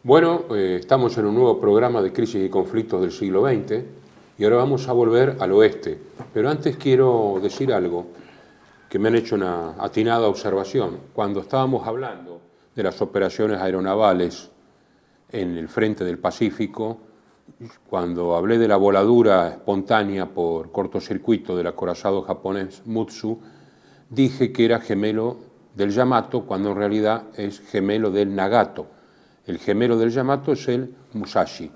Bueno, estamos en un nuevo programa de crisis y conflictos del siglo XX y ahora vamos a volver al oeste. Pero antes quiero decir algo que me han hecho una atinada observación. Cuando estábamos hablando de las operaciones aeronavales en el frente del Pacífico, cuando hablé de la voladura espontánea por cortocircuito del acorazado japonés Mutsu, dije que era gemelo del Yamato, cuando en realidad es gemelo del Nagato. El gemelo del Yamato es el Musashi.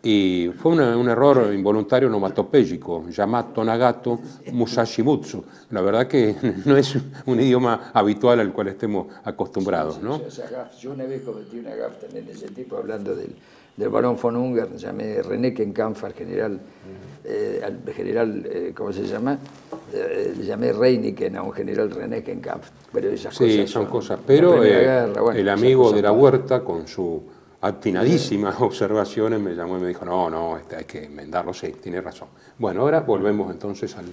Y fue un error involuntario onomatopéyico, Yamato, Nagato, Musashi, Mutsu. La verdad que no es un idioma habitual al cual estemos acostumbrados, ¿no? Yo una vez cometí una gafta en ese tipo, hablando del barón von Ungern, llamé René Kenkampf al general, ¿cómo se llama? Le llamé Reiniken a un general René Kenkampf. Pero esas cosas son cosas. Pero guerra, bueno, el amigo de la Huerta, con su atinadísimas observaciones, me llamó y me dijo, no, hay que enmendarlo, sí, tiene razón. Bueno, ahora volvemos entonces al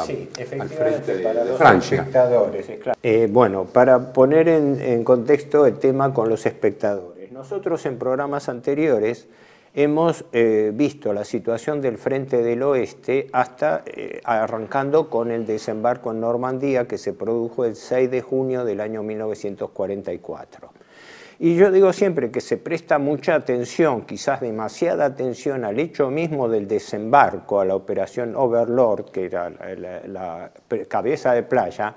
frente de Francia. Espectadores, claro. Bueno, para poner en contexto el tema con los espectadores. Nosotros en programas anteriores hemos visto la situación del frente del oeste hasta arrancando con el desembarco en Normandía que se produjo el 6 de junio del año 1944. Y yo digo siempre que se presta mucha atención, quizás demasiada atención, al hecho mismo del desembarco, a la operación Overlord, que era la cabeza de playa,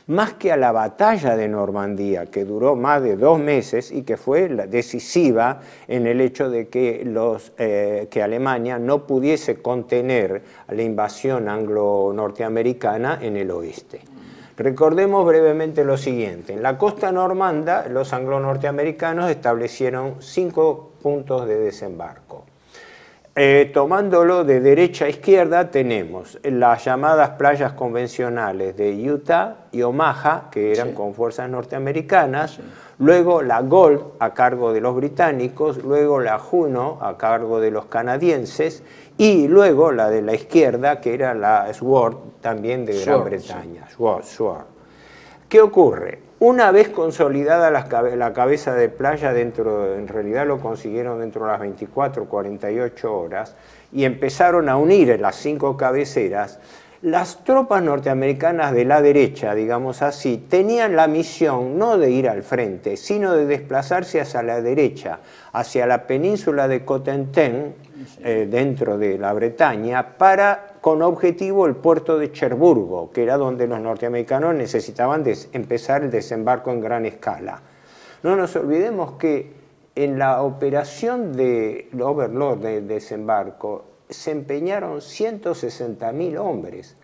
más que a la batalla de Normandía, que duró más de 2 meses y que fue decisiva en el hecho de que Alemania no pudiese contener la invasión anglo-norteamericana en el oeste. Recordemos brevemente lo siguiente. En la costa normanda, los anglo-norteamericanos establecieron 5 puntos de desembarco. Tomándolo de derecha a izquierda, tenemos las llamadas playas convencionales de Utah y Omaha, que eran con fuerzas norteamericanas, luego la Gold a cargo de los británicos, luego la Juno a cargo de los canadienses, y luego la de la izquierda, que era la Sword, también de Gran Bretaña. Sword. ¿Qué ocurre? Una vez consolidada la cabeza de playa, en realidad lo consiguieron dentro de las 24 o 48 horas, y empezaron a unir las 5 cabeceras, las tropas norteamericanas de la derecha, digamos así, tenían la misión no de ir al frente, sino de desplazarse hacia la derecha, hacia la península de Cotentin, dentro de la Bretaña, con objetivo el puerto de Cherburgo, que era donde los norteamericanos necesitaban empezar el desembarco en gran escala. No nos olvidemos que en la operación de Overlord de desembarco se empeñaron 160.000 hombres,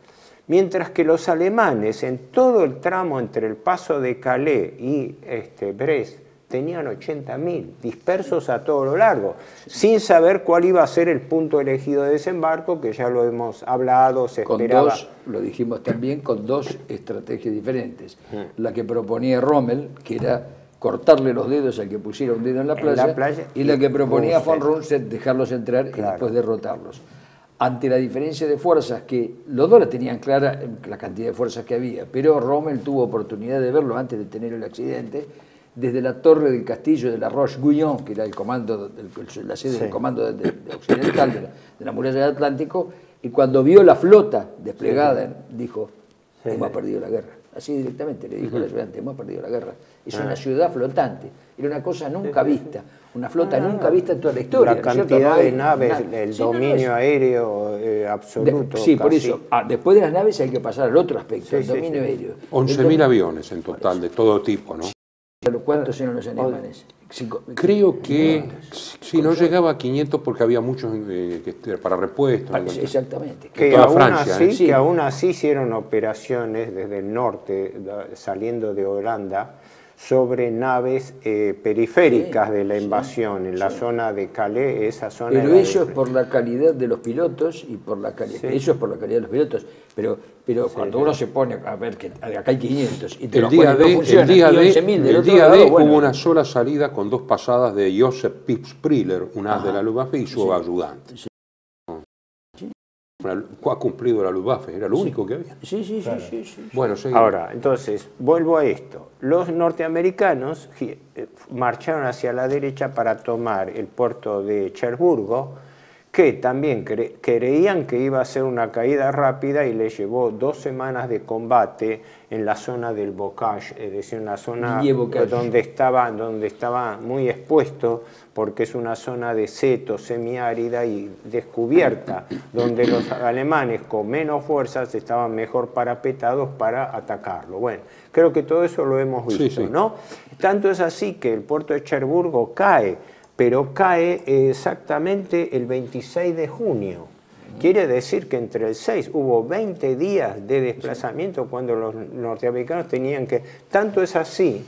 mientras que los alemanes en todo el tramo entre el paso de Calais y Brest tenían 80.000 dispersos a todo lo largo, sin saber cuál iba a ser el punto elegido de desembarco, que ya lo hemos hablado, se esperaba. Lo dijimos también, con 2 estrategias diferentes. La que proponía Rommel, que era cortarle los dedos al que pusiera un dedo en la playa, y la que proponía von Rundstedt, dejarlos entrar y después derrotarlos. Ante la diferencia de fuerzas, que los dos la tenían clara, la cantidad de fuerzas que había, pero Rommel tuvo oportunidad de verlo antes de tener el accidente, desde la torre del castillo de la Roche-Guyon, que era el comando, la sede del comando occidental de la muralla del Atlántico, y cuando vio la flota desplegada, dijo, hemos perdido la guerra. Así directamente le dijo al ayudante, hemos perdido la guerra. Es una ciudad flotante, era una cosa nunca vista, una flota nunca vista en toda la historia. La cantidad de naves, el dominio aéreo absoluto. Sí, por eso, después de las naves hay que pasar al otro aspecto, el dominio aéreo. 11.000 aviones en total, de todo tipo, ¿no? ¿Cuántos eran los alemanes? Creo que si no llegaba a 500 porque había muchos para repuestos. Exactamente. Que aún así hicieron operaciones desde el norte, saliendo de Holanda, sobre naves periféricas de la invasión, en la zona de Calais, esa zona... Pero eso es por la calidad de los pilotos y por la calidad... Eso es por la calidad de los pilotos, pero cuando uno se pone a ver que acá hay 500 y el día D hubo una sola salida con 2 pasadas de Joseph Pip Spriller, un as de la Luftwaffe y su ayudante. Ha cumplido la Luftwaffe, era lo único que había. Sí. Bueno, sí. Ahora, entonces, vuelvo a esto. Los norteamericanos marcharon hacia la derecha para tomar el puerto de Cherburgo, que también creían que iba a ser una caída rápida y les llevó 2 semanas de combate en la zona del Bocage, es decir, una zona donde estaba muy expuesto, porque es una zona de seto, semiárida y descubierta, donde los alemanes con menos fuerzas estaban mejor parapetados para atacarlo. Bueno, creo que todo eso lo hemos visto, ¿no? Tanto es así que el puerto de Cherburgo cae, pero cae exactamente el 26 de junio. Quiere decir que entre el 6 hubo 20 días de desplazamiento cuando los norteamericanos tenían que... Tanto es así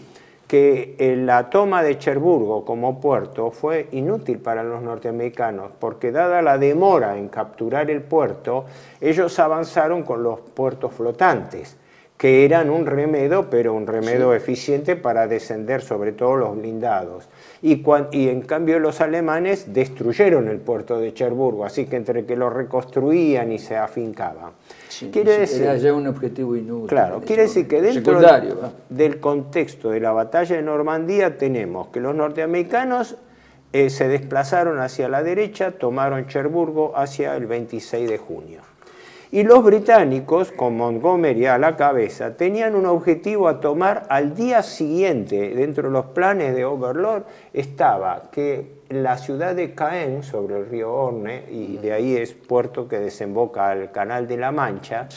que la toma de Cherburgo como puerto fue inútil para los norteamericanos, porque dada la demora en capturar el puerto, ellos avanzaron con los puertos flotantes, que eran un remedio, pero un remedio eficiente para descender sobre todo los blindados. Y en cambio los alemanes destruyeron el puerto de Cherburgo, así que entre que lo reconstruían y se afincaban. Quiere decir, era ya un objetivo inútil. Claro, quiere decir que dentro del contexto de la batalla de Normandía tenemos que los norteamericanos se desplazaron hacia la derecha, tomaron Cherburgo hacia el 26 de junio. Y los británicos, con Montgomery a la cabeza, tenían un objetivo a tomar al día siguiente. Dentro de los planes de Overlord estaba que la ciudad de Caen, sobre el río Orne, y de ahí es puerto que desemboca al Canal de la Mancha,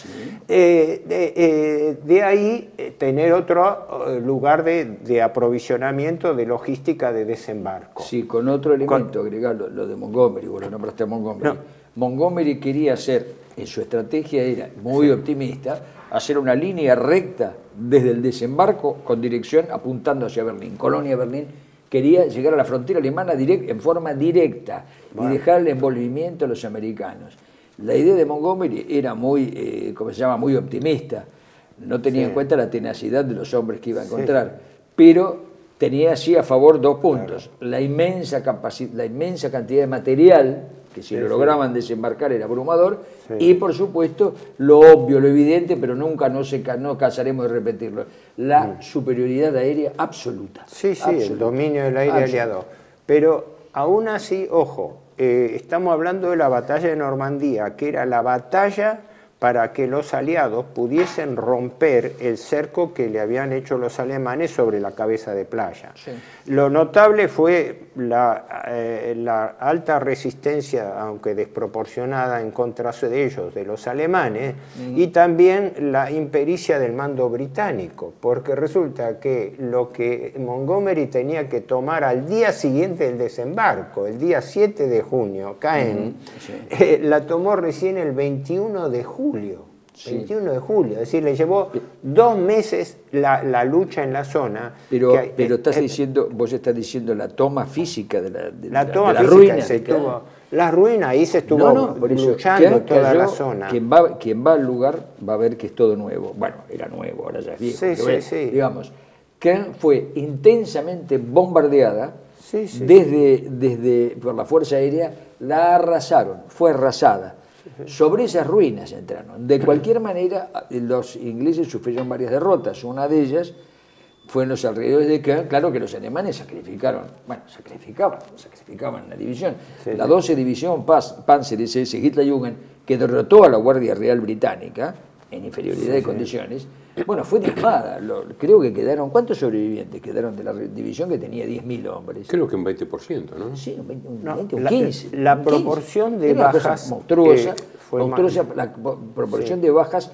de ahí tener otro lugar de aprovisionamiento, de logística de desembarco. Sí, con otro elemento, agregar lo de Montgomery, vos lo nombraste a Montgomery. No. Montgomery quería hacer, en su estrategia era muy optimista, hacer una línea recta desde el desembarco con dirección apuntando hacia Berlín. Colonia Berlín quería llegar a la frontera alemana en forma directa y dejar el envolvimiento a los americanos. La idea de Montgomery era muy, muy optimista. No tenía en cuenta la tenacidad de los hombres que iba a encontrar, pero tenía así a favor 2 puntos. La inmensa cantidad de material, que si lo lograban desembarcar era abrumador, y por supuesto lo obvio, lo evidente, pero nunca no cansaremos de repetirlo, la superioridad aérea absoluta. Absoluta. El dominio del aire aliado. Pero aún así, ojo, estamos hablando de la batalla de Normandía, que era la batalla para que los aliados pudiesen romper el cerco que le habían hecho los alemanes sobre la cabeza de playa. Lo notable fue la alta resistencia, aunque desproporcionada en contra de ellos, de los alemanes, y también la impericia del mando británico, porque resulta que lo que Montgomery tenía que tomar al día siguiente del desembarco, el día 7 de junio, Caen, la tomó recién el 21 de julio. 21 de julio, es decir, le llevó 2 meses la lucha en la zona. Pero vos estás diciendo la toma física de la ruina. La ruina, ahí se estuvo luchando toda la zona. Quien va al lugar va a ver que es todo nuevo. Bueno, era nuevo, ahora ya es viejo. Digamos, Caen fue intensamente bombardeada por la Fuerza Aérea, la arrasaron, fue arrasada. Sobre esas ruinas entraron. De cualquier manera, los ingleses sufrieron varias derrotas. Una de ellas fue en los alrededores de Caen. Claro que los alemanes sacrificaban la división. La 12 División Panzer SS Hitlerjugend, que derrotó a la Guardia Real Británica en inferioridad de condiciones, bueno, fue diezmada. Creo que quedaron, ¿cuántos sobrevivientes quedaron de la división que tenía 10.000 hombres? Creo que un 20%, ¿no? Sí, un 20 o 15. La proporción de bajas monstruosa, la proporción de bajas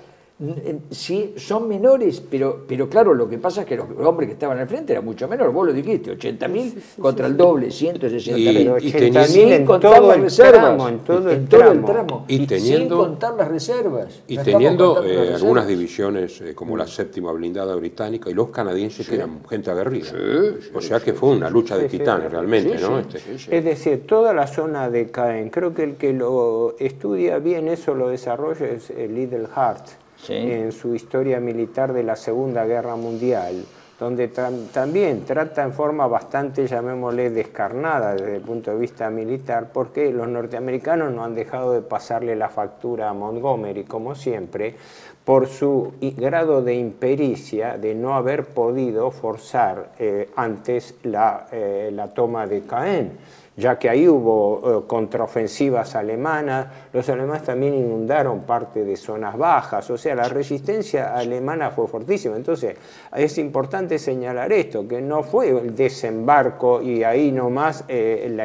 sí son menores, pero claro, lo que pasa es que los hombres que estaban al frente eran mucho menores. Vos lo dijiste, 80.000 contra el doble, 160.000. Y 80.000 en todo el tramo. En todo el tramo. Y sin contar las reservas. Y teniendo algunas divisiones como la 7ª blindada británica y los canadienses que eran gente aguerrida. O sea que fue una lucha de titanes realmente, ¿no? Es decir, toda la zona de Caen, creo que el que lo estudia bien eso lo desarrolla es Liddell Hart. En su historia militar de la Segunda Guerra Mundial, donde también trata en forma bastante, llamémosle, descarnada desde el punto de vista militar, porque los norteamericanos no han dejado de pasarle la factura a Montgomery, como siempre, por su grado de impericia de no haber podido forzar antes la toma de Caen, ya que ahí hubo contraofensivas alemanas. Los alemanes también inundaron parte de zonas bajas, o sea, la resistencia alemana fue fortísima. Entonces, es importante señalar esto, que no fue el desembarco y ahí nomás el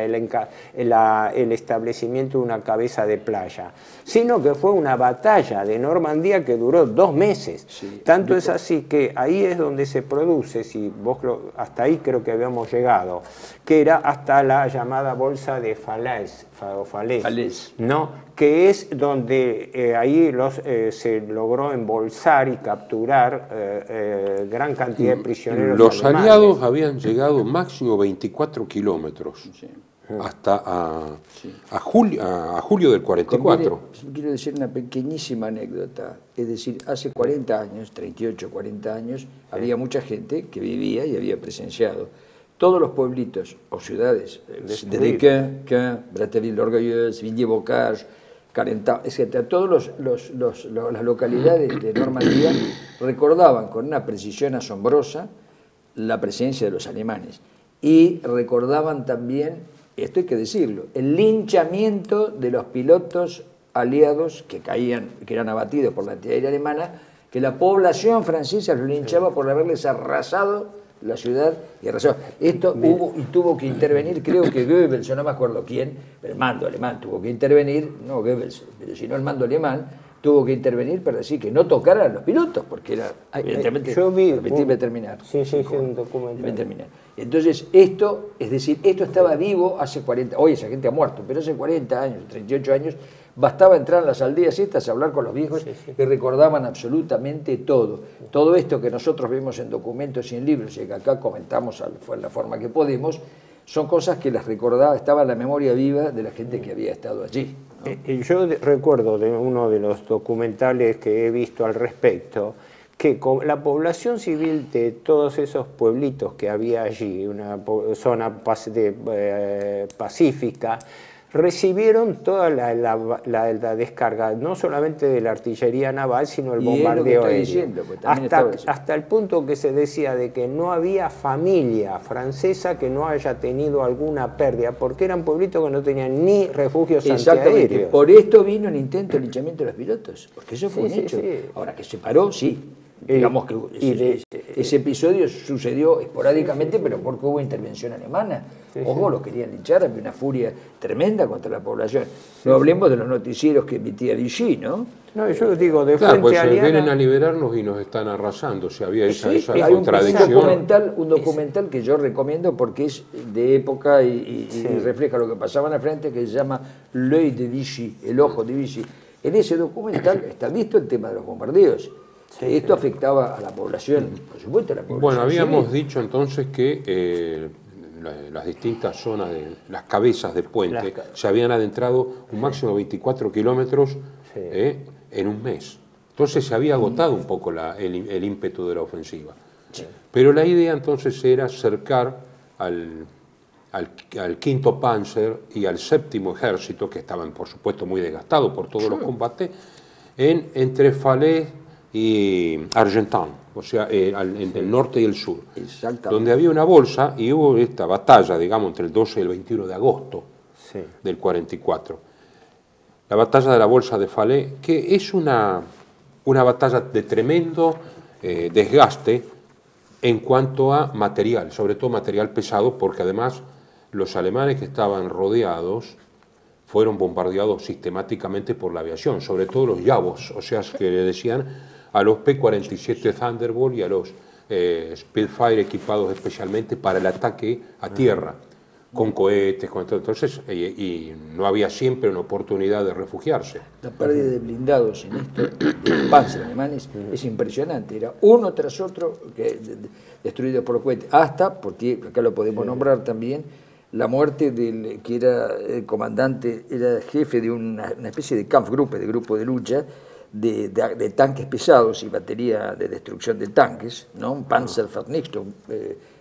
establecimiento de una cabeza de playa, sino que fue una batalla de Normandía que duró 2 meses. Sí. Tanto es así que ahí es donde se produce, si vos hasta ahí creo que habíamos llegado, que era hasta la llamada bolsa de Falaise, ¿no? Que es donde ahí se logró embolsar y capturar gran cantidad de prisioneros Los alemanes. aliados habían llegado máximo 24 kilómetros. Sí. Hasta a julio del 44. Quiero decir una pequeñísima anécdota. Es decir, hace 40 años, 38, 40 años, había mucha gente que vivía y había presenciado todos los pueblitos o ciudades, desde Caen, Brazzaville-l'Orgueilleuse, Villiers-Bocage, Carentan, etc. Todas las localidades de Normandía recordaban con una precisión asombrosa la presencia de los alemanes. Y recordaban también, esto hay que decirlo, el linchamiento de los pilotos aliados que eran abatidos por la artillería alemana, que la población francesa los linchaba por haberles arrasado la ciudad y arrasó. Esto hubo y tuvo que intervenir, creo que Goebbels, yo no me acuerdo quién, pero el mando alemán tuvo que intervenir, no Goebbels, pero si no el mando alemán, tuvo que intervenir para decir que no tocaran a los pilotos, porque era, evidentemente, yo vi, permitirme terminar. Sí, un documental. Terminar. Entonces, esto estaba vivo hace 40, hoy esa gente ha muerto, pero hace 40 años, 38 años, bastaba entrar en las aldeas estas, hablar con los viejos, que recordaban absolutamente todo. Todo esto que nosotros vemos en documentos y en libros, y que acá comentamos en la forma que podemos, son cosas que las recordaba, estaba en la memoria viva de la gente que había estado allí, ¿no? Yo recuerdo de uno de los documentales que he visto al respecto, que con la población civil de todos esos pueblitos que había allí, una zona pacífica, recibieron toda la descarga, no solamente de la artillería naval, sino el bombardeo aéreo. Hasta el punto que se decía de que no había familia francesa que no haya tenido alguna pérdida, porque eran pueblitos que no tenían ni refugios antiaéreos. Por esto vino el intento de linchamiento de los pilotos, porque eso fue un hecho. Ahora que se paró, sí. Digamos que ese episodio sucedió esporádicamente, pero porque hubo intervención alemana. Ojo, lo querían linchar, había una furia tremenda contra la población. No hablemos de los noticieros que emitía Vichy, ¿no? No, yo digo, de claro, frente pues aliada... vienen a liberarnos y nos están arrasando. Si había esa hay contradicción. Un documental que yo recomiendo porque es de época y refleja lo que pasaba en la frente, que se llama L'œil de Vichy, el ojo de Vichy. En ese documental está visto el tema de los bombardeos. Esto afectaba a la población, por supuesto, a la población. Bueno, habíamos dicho entonces que las distintas zonas, las cabezas de puente, se habían adentrado un máximo de 24 kilómetros en un mes. Entonces se había agotado un poco el ímpetu de la ofensiva. Pero la idea entonces era cercar al quinto Panzer y al séptimo ejército, que estaban por supuesto muy desgastados por todos los combates, entre Falaise y Argentan, o sea, en el norte y el sur, donde había una bolsa y hubo esta batalla, digamos, entre el 12 y el 21 de agosto del 44. La batalla de la bolsa de Falaise, que es una batalla de tremendo desgaste en cuanto a material, sobre todo material pesado, porque además los alemanes que estaban rodeados fueron bombardeados sistemáticamente por la aviación, sobre todo los Yavos, o sea, que le decían a los P-47 Thunderbolt y a los Spitfire equipados especialmente para el ataque a tierra, con cohetes, con todo. Entonces, y no había siempre una oportunidad de refugiarse. La pérdida de blindados en esto, de los Panzer alemanes, es impresionante. Era uno tras otro destruidos por los cohetes, hasta, porque acá lo podemos nombrar también, la muerte del que era el comandante, era jefe de una especie de Kampfgruppe, de grupo de lucha, de tanques pesados y batería de destrucción de tanques, ¿no? Un Panzervernichtung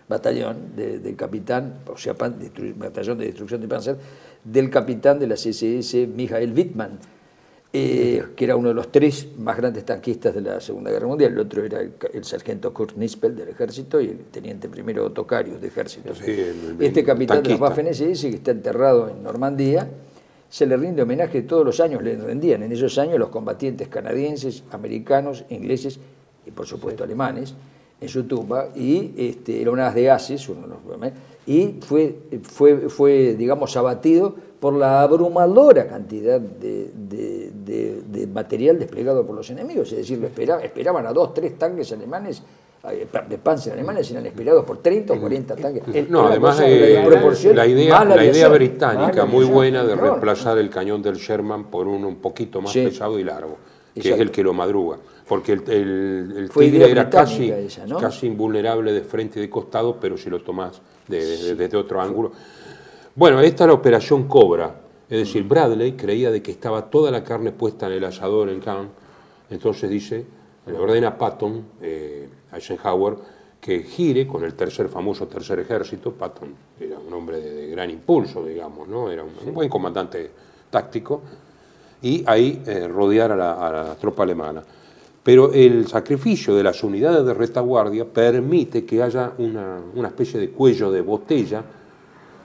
batallón del capitán, o sea, batallón de destrucción de Panzer, del capitán de la CSS Michael Wittmann, que era uno de los 3 más grandes tanquistas de la Segunda Guerra Mundial. El otro era el sargento Kurt Nispel del ejército y el teniente primero Otto Carius del ejército. Sí, este capitán de las Waffen-SS, que está enterrado en Normandía, se le rinde homenaje todos los años, le rendían en esos años los combatientes canadienses, americanos, ingleses y por supuesto alemanes en su tumba, y era un as de ases, y fue, digamos, abatido por la abrumadora cantidad de material desplegado por los enemigos, es decir, esperaban a 2, 3 tanques alemanes, de Panzer alemanes, eran esperados por 30 o 40 tanques. No, además la idea británica muy buena de reemplazar el cañón del Sherman por uno un poquito más pesado y largo, que es el que lo madruga, porque el Tigre era casi invulnerable de frente y de costado, pero si lo tomás desde otro ángulo. Bueno, esta es la operación Cobra, es decir, Bradley creía de que estaba toda la carne puesta en el asador en Caen, entonces dice, le ordena a Patton, Eisenhower, que gire con el famoso tercer ejército. Patton era un hombre de gran impulso, digamos, ¿no? Era un buen comandante táctico, y ahí rodear a la tropa alemana. Pero el sacrificio de las unidades de retaguardia permite que haya una especie de cuello de botella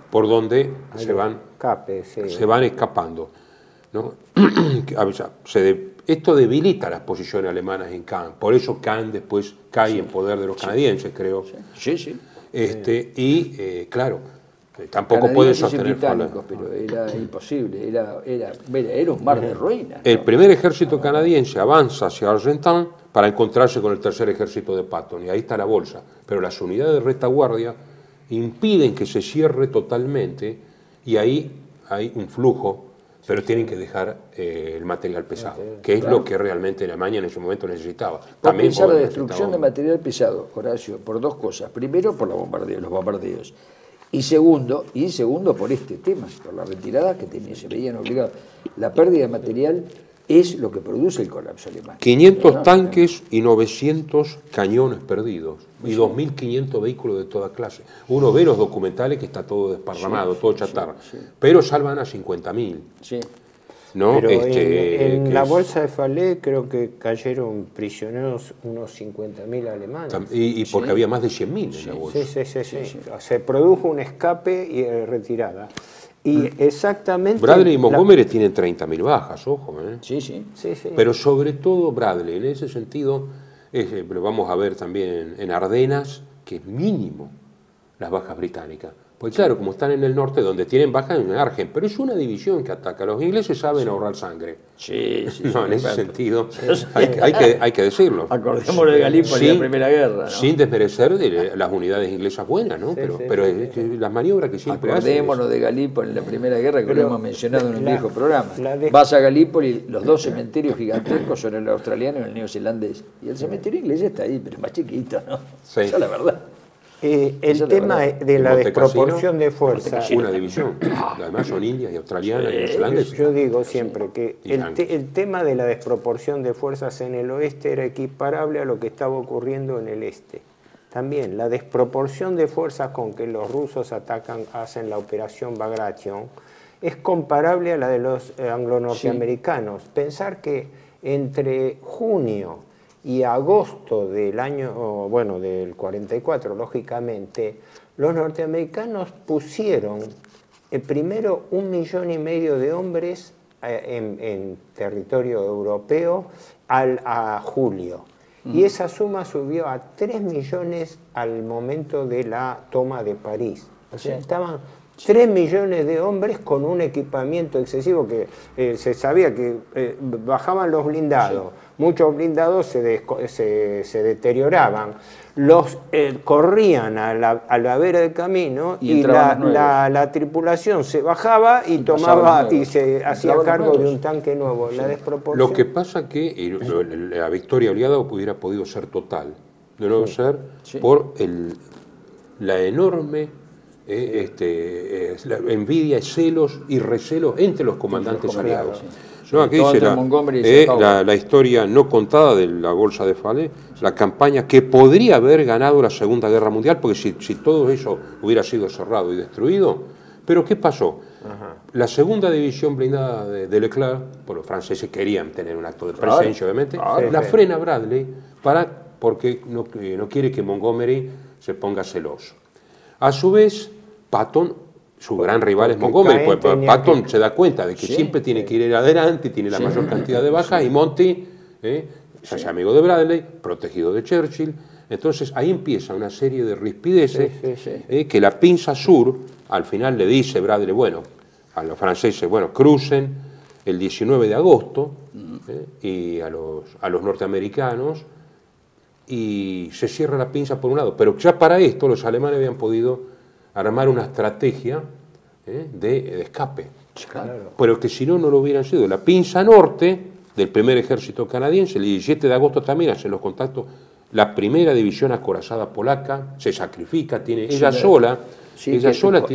por donde se van escapando, ¿no? Esto debilita las posiciones alemanas en Caen, por eso Caen después cae en poder de los canadienses, creo. Claro, tampoco puede sostener... Pero era imposible, era un mar de ruinas, ¿no? El primer ejército canadiense avanza hacia Argentan para encontrarse con el tercer ejército de Patton, y ahí está la bolsa. Pero las unidades de retaguardia impiden que se cierre totalmente, y ahí hay un flujo, pero tienen que dejar el material pesado, que es lo que realmente Alemania en ese momento necesitaba. También pensar la destrucción de material pesado, Horacio, por 2 cosas. Primero, por los bombardeos. Y segundo por este tema, por la retirada que se veían obligados. La pérdida de material es lo que produce el colapso alemán. 500 tanques y 900 cañones perdidos, y 2.500 vehículos de toda clase. Uno ve los documentales que está todo desparramado, todo chatarra, pero salvan a 50.000. ¿No? Pero en la bolsa de Falaise creo que cayeron prisioneros unos 50.000 alemanes. Y porque había más de 100.000 en la bolsa. Sí. Se produjo un escape y retirada. Y exactamente... Bradley y Montgomery tienen 30.000 bajas, ojo. Sí. Pero sobre todo Bradley, en ese sentido, lo vamos a ver también en Ardenas, que es mínimo las bajas británicas. Pues claro, como están en el norte, donde tienen bajas en Argen, pero es una división que ataca. Los ingleses saben ahorrar sangre. No, en ese sentido hay que decirlo. Acordémonos de Galípoli en la Primera Guerra, ¿no? Sin desmerecer de las unidades inglesas buenas, ¿no? Pero las maniobras que siempre Acordémonos de Galípoli en la Primera Guerra, que lo hemos mencionado en un viejo programa. Vas a Galípoli, los 2 cementerios gigantescos son el australiano y el neozelandés. Y el cementerio inglés está ahí, pero es más chiquito, ¿no? Esa es la verdad. El tema de la desproporción de fuerza. Una división. Además son indias y australianas y neozelandeses. Yo digo siempre que el tema de la desproporción de fuerzas en el oeste era equiparable a lo que estaba ocurriendo en el este. También la desproporción de fuerzas con que los rusos hacen la operación Bagration es comparable a la de los anglo-norteamericanos. Pensar que entre junio y agosto del año, del 44, lógicamente, los norteamericanos pusieron primero 1,5 millones de hombres en territorio europeo a julio. Y esa suma subió a 3 millones al momento de la toma de París. O sea, estaban 3 millones de hombres con un equipamiento excesivo que se sabía que bajaban los blindados. Muchos blindados se deterioraban, los corrían a la vera del camino y la tripulación se bajaba y tomaba y se hacía cargo de un tanque nuevo. La desproporción. Lo que pasa que la victoria aliada hubiera podido ser total, de no ser por la enorme envidia, celos y recelos entre los comandantes aliados. Sí. No, aquí dice la historia no contada de la bolsa de Falaise, la campaña que podría haber ganado la Segunda Guerra Mundial, porque si todo eso hubiera sido cerrado y destruido. Pero ¿qué pasó? La segunda división blindada de Leclerc, por los franceses querían tener un acto de presencia, obviamente, la frena Bradley porque no quiere que Montgomery se ponga celoso. A su vez, Patton, su gran rival es Montgomery, pues Patton se da cuenta de que siempre tiene que ir adelante, tiene la mayor cantidad de bajas, y Monty se hace amigo de Bradley, protegido de Churchill. Entonces ahí empieza una serie de rispideces que la pinza sur al final le dice Bradley, bueno, a los franceses, bueno, crucen el 19 de agosto y a los norteamericanos, y se cierra la pinza por un lado. Pero ya para esto los alemanes habían podido armar una estrategia de escape. Claro. Pero que si no, no lo hubieran sido. La pinza norte del primer ejército canadiense, el 17 de agosto también hacen los contactos. La primera división acorazada polaca se sacrifica, tiene ella sola. Y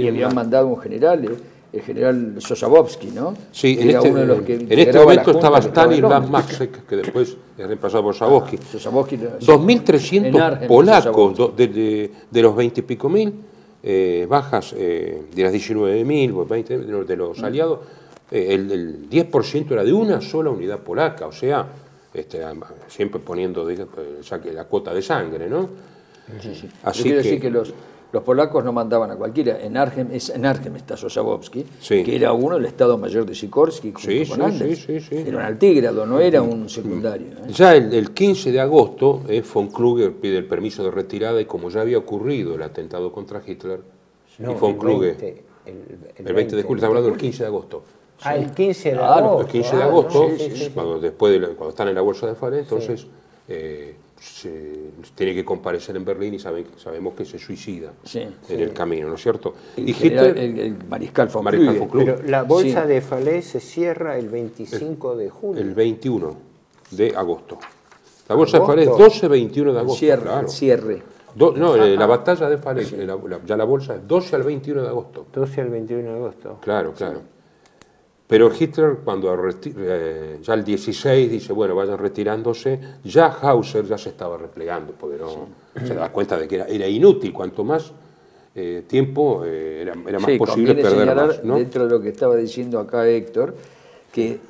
habían mandado un general, el general Sosabowski, ¿no? Sí, en este momento estaba Stanislav Maksek, que después es reemplazado por Sosabowski. 2.300 polacos de los 20 y pico mil, bajas de las 19.000, 20 de los aliados, el 10% era de una sola unidad polaca, o sea, siempre poniendo la cuota de sangre, ¿no? Así quiero decir que los polacos no mandaban a cualquiera. En Arnhem está Sosabowski, que era uno del Estado Mayor de Sikorsky, con Anders. Era un altígrado, no era un secundario. Ya el 15 de agosto, von Kluge pide el permiso de retirada, y como ya había ocurrido el atentado contra Hitler, y von Kluge, el 20 de julio, estamos hablando del 15 de agosto. El 15 de agosto. El 15 de agosto, cuando están en la bolsa de Falaise, entonces tiene que comparecer en Berlín, y sabemos que se suicida en el camino, ¿no es cierto? Y Hitler, el mariscal von Kluge. Pero la bolsa de Falaise se cierra el 25 de julio. El 21 de agosto. La bolsa de Falaise, 12-21 de agosto. Cierre. La batalla de Falaise, ya la bolsa es 12 al 21 de agosto. 12 al 21 de agosto. Claro. Pero Hitler, cuando ya el 16 dice, bueno, vayan retirándose, ya Hauser ya se estaba replegando, porque se daba cuenta de que era inútil. Cuanto más tiempo era más posible perder más, ¿no? Dentro de lo que estaba diciendo acá Héctor, que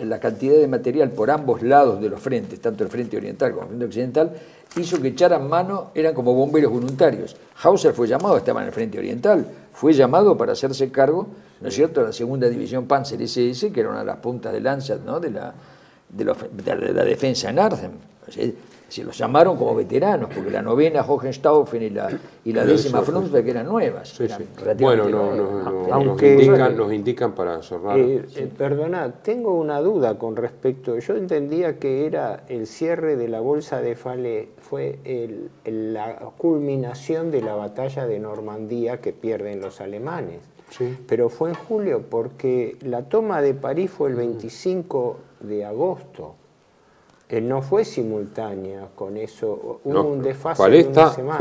la cantidad de material por ambos lados de los frentes, tanto el frente oriental como el frente occidental, hizo que echaran mano, eran como bomberos voluntarios. Hauser fue llamado, estaba en el frente oriental, fue llamado para hacerse cargo, ¿no es cierto?, de la segunda división Panzer SS, que era una de las puntas de lanza, ¿no?, de la defensa en Arnhem. Se los llamaron como veteranos, porque la 9ª Hohenstaufen y la 10ª Frundsberg eran nuevas. Bueno, nos indican para cerrar. Perdona, tengo una duda con respecto. Yo entendía que era el cierre de la bolsa de Falaise, fue la culminación de la batalla de Normandía que pierden los alemanes. Sí. Pero fue en julio, porque la toma de París fue el 25 de agosto. No fue simultánea con eso, hubo un desfase de una semana.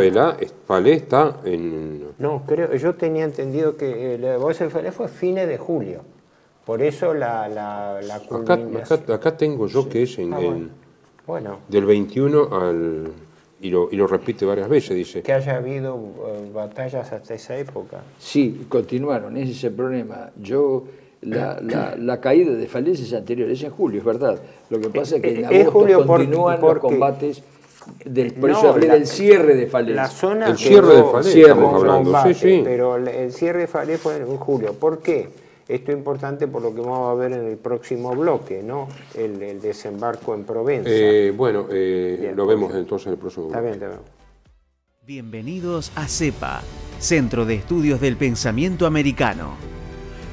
Falaise está en... No, yo tenía entendido que la bolsa de Falaise fue fines de julio, por eso la culminación. Acá tengo yo que es del 21 al... Y lo repite varias veces, dice. Que haya habido batallas hasta esa época. Sí, continuaron, ese es el problema. La caída de Falaise es anterior, es en julio, es verdad. Lo que pasa es que en agosto continúan los combates, por eso hablé del cierre de Falaise. El cierre de Falaise estamos hablando, sí. Pero el cierre de Falaise fue en julio. ¿Por qué? Esto es importante por lo que vamos a ver en el próximo bloque, ¿no? El desembarco en Provenza. Bien, lo vemos entonces en el próximo bloque. Está bien. Bienvenidos a CEPA, Centro de Estudios del Pensamiento Americano.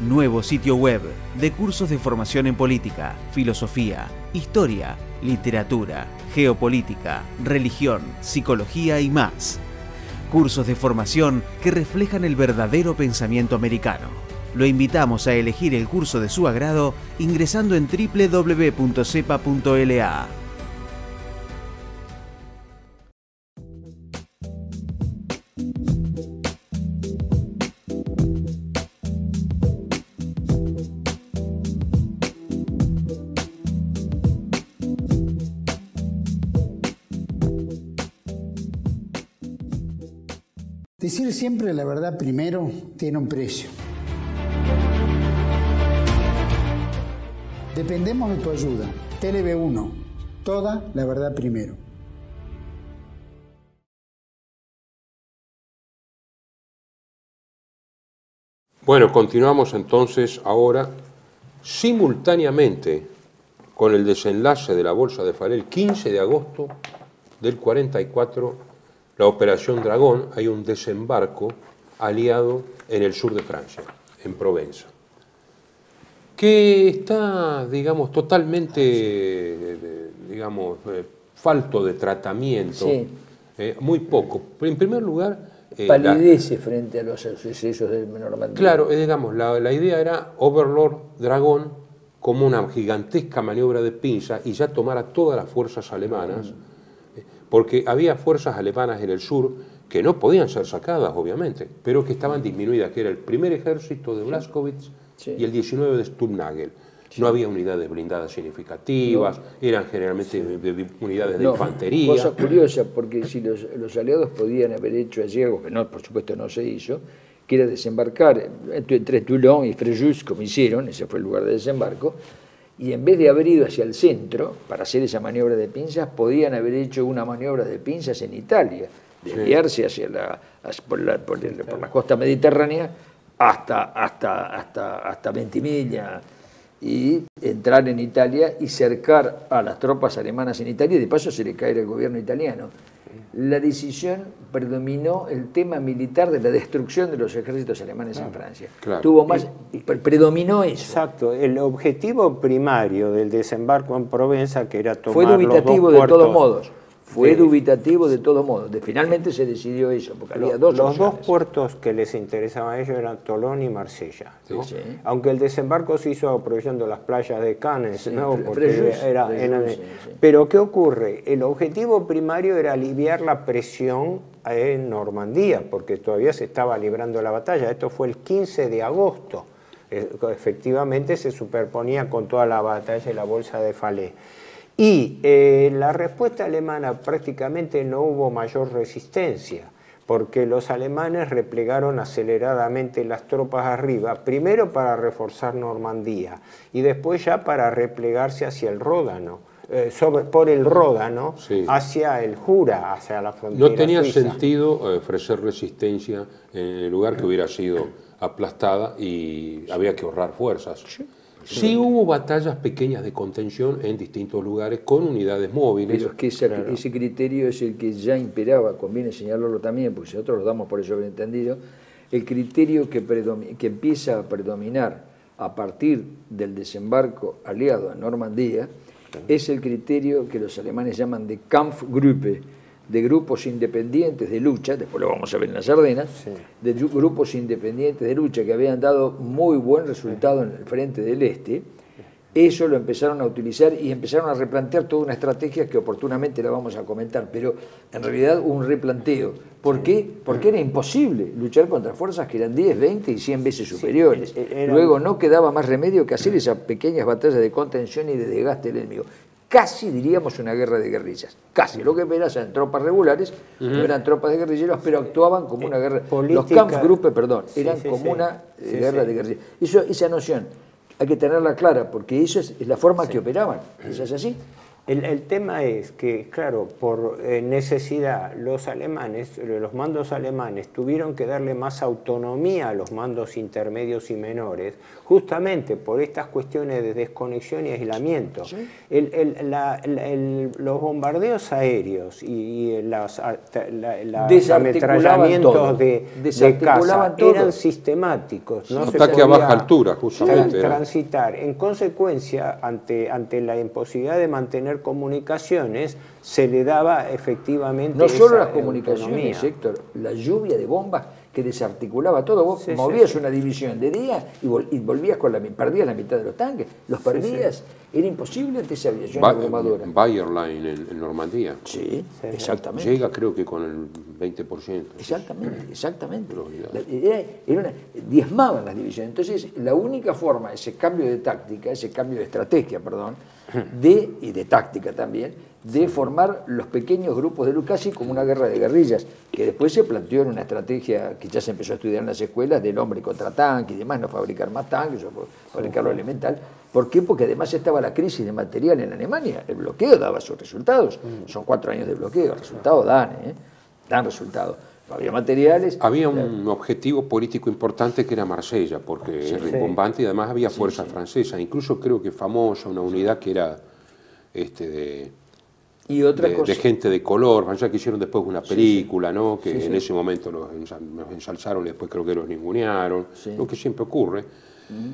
Nuevo sitio web de cursos de formación en política, filosofía, historia, literatura, geopolítica, religión, psicología y más. Cursos de formación que reflejan el verdadero pensamiento americano. Lo invitamos a elegir el curso de su agrado ingresando en www.cepa.la. Decir siempre la verdad primero tiene un precio. Dependemos de tu ayuda. TLB1, toda la verdad primero. Bueno, continuamos entonces ahora simultáneamente con el desenlace de la Bolsa de Falaise, el 15 de agosto del 44, la Operación Dragón, hay un desembarco aliado en el sur de Francia, en Provenza, que está, digamos, totalmente, falto de tratamiento, sí. Muy poco. En primer lugar, palidece frente a los sucesos del Normandía. Claro, digamos, la idea era Overlord Dragón como una gigantesca maniobra de pinza y ya tomar a todas las fuerzas alemanas, porque había fuerzas alemanas en el sur que no podían ser sacadas, obviamente, pero que estaban disminuidas, que era el primer ejército de Blaskowitz y el 19 de Stubnagel. No había unidades blindadas significativas, eran generalmente unidades de infantería. Cosa curiosa, porque si los aliados podían haber hecho allí algo que no, por supuesto no se hizo, que era desembarcar entre Toulon y Fréjus, como hicieron, ese fue el lugar de desembarco, y en vez de haber ido hacia el centro para hacer esa maniobra de pinzas, podían haber hecho una maniobra de pinzas en Italia, desviarse hacia por la costa mediterránea hasta Ventimiglia y entrar en Italia y cercar a las tropas alemanas en Italia y de paso se le cae al gobierno italiano. La decisión predominó el tema militar de la destrucción de los ejércitos alemanes en Francia. Tuvo más, predominó eso. Exacto. El objetivo primario del desembarco en Provenza, que era tomar fue dubitativo los dos de todos modos. Fue dubitativo de todos modos. Finalmente se decidió eso, porque había dos opciones. Los dos puertos que les interesaban a ellos eran Tolón y Marsella, ¿no? Sí. Aunque el desembarco se hizo aprovechando las playas de Cannes, ¿no? Porque Pero ¿qué ocurre? El objetivo primario era aliviar la presión en Normandía, porque todavía se estaba librando la batalla. Esto fue el 15 de agosto. Efectivamente se superponía con toda la batalla de la Bolsa de Falaise. Y la respuesta alemana prácticamente no hubo mayor resistencia, porque los alemanes replegaron aceleradamente las tropas arriba, primero para reforzar Normandía y después ya para replegarse hacia el Ródano, por el Ródano, hacia el Jura, hacia la frontera No tenía suiza. sentido ofrecer resistencia en el lugar que hubiera sido aplastada y había que ahorrar fuerzas. Sí hubo batallas pequeñas de contención en distintos lugares con unidades móviles. Pero es que ese criterio es el que ya imperaba, conviene señalarlo también, porque nosotros lo damos por eso bien entendido, el criterio que empieza a predominar a partir del desembarco aliado en Normandía es el criterio que los alemanes llaman de Kampfgruppe, de grupos independientes de lucha, después lo vamos a ver en las Ardenas, de grupos independientes de lucha que habían dado muy buen resultado en el frente del Este. Eso lo empezaron a utilizar y empezaron a replantear toda una estrategia que oportunamente la vamos a comentar, pero en realidad un replanteo. ¿Por qué? Porque era imposible luchar contra fuerzas que eran 10, 20 y 100 veces superiores. Luego no quedaba más remedio que hacer esas pequeñas batallas de contención y de desgaste del enemigo. Casi diríamos una guerra de guerrillas, casi. Lo que verás eran tropas regulares, no eran tropas de guerrilleros, pero actuaban como una guerra. Los Kampfgruppe, eran como una guerra de guerrillas. Esa noción hay que tenerla clara, porque eso es la forma que operaban. Eso es así. El tema es que, claro, por necesidad, los mandos alemanes tuvieron que darle más autonomía a los mandos intermedios y menores, justamente por estas cuestiones de desconexión y aislamiento. Los bombardeos aéreos y los ametrallamientos de caza eran sistemáticos. No ataque a baja altura, justamente. Transitar. En consecuencia, ante la imposibilidad de mantener comunicaciones, se le daba efectivamente no solo las comunicaciones, Héctor, la lluvia de bombas que desarticulaba todo. Vos movías una división de día y volvías perdías la mitad de los tanques, los perdías. Era imposible ante esa aviación abrumadora. Bayerline en Normandía. Sí, exactamente. Llega creo que con el 20%. Exactamente. Diezmaban las divisiones. Entonces, la única forma, ese cambio de táctica, ese cambio de estrategia, y de táctica también, de formar los pequeños grupos de lucha, casi como una guerra de guerrillas, que después se planteó en una estrategia que ya se empezó a estudiar en las escuelas del hombre contra tanque y demás, no fabricar más tanques, o fabricar lo elemental. ¿Por qué? Porque además estaba la crisis de material en Alemania, el bloqueo daba sus resultados, son 4 años de bloqueo, los resultados dan resultados. No había materiales. Había un objetivo político importante que era Marsella, porque era rimbombante y además había fuerza francesa. Incluso creo que famosa una unidad que era de gente de color, ya que hicieron después una película, ¿no? Que en ese momento los ensalzaron y después creo que los ningunearon, lo que siempre ocurre.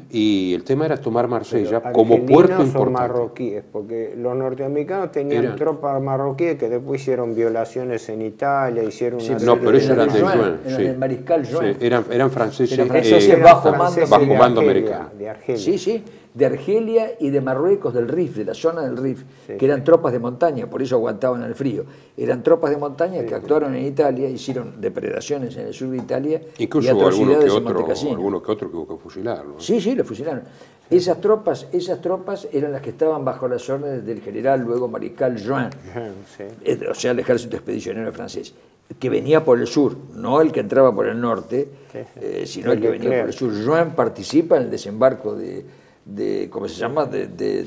Y el tema era tomar Marsella como puerto importante. Son marroquíes, porque los norteamericanos tenían tropas marroquíes que después hicieron violaciones en Italia, hicieron no, pero eso eran de Juin. El mariscal Juin. Eran franceses, bajo mando americano. De Argelia. Sí, de Argelia y de Marruecos, del Rif, de la zona del Rif, que eran tropas de montaña, por eso aguantaban el frío. Eran tropas de montaña que actuaron en Italia, hicieron depredaciones en el sur de Italia. Incluso y atrocidades en Montecassino. alguno que otro que hubo que fusilarlo. Sí, lo fusilaron. Esas tropas eran las que estaban bajo las órdenes del general, luego mariscal Juin, o sea, el ejército expedicionario francés, que venía por el sur, no el que entraba por el norte, sino el que venía por el sur. Juin participa en el desembarco de ¿cómo se llama?, de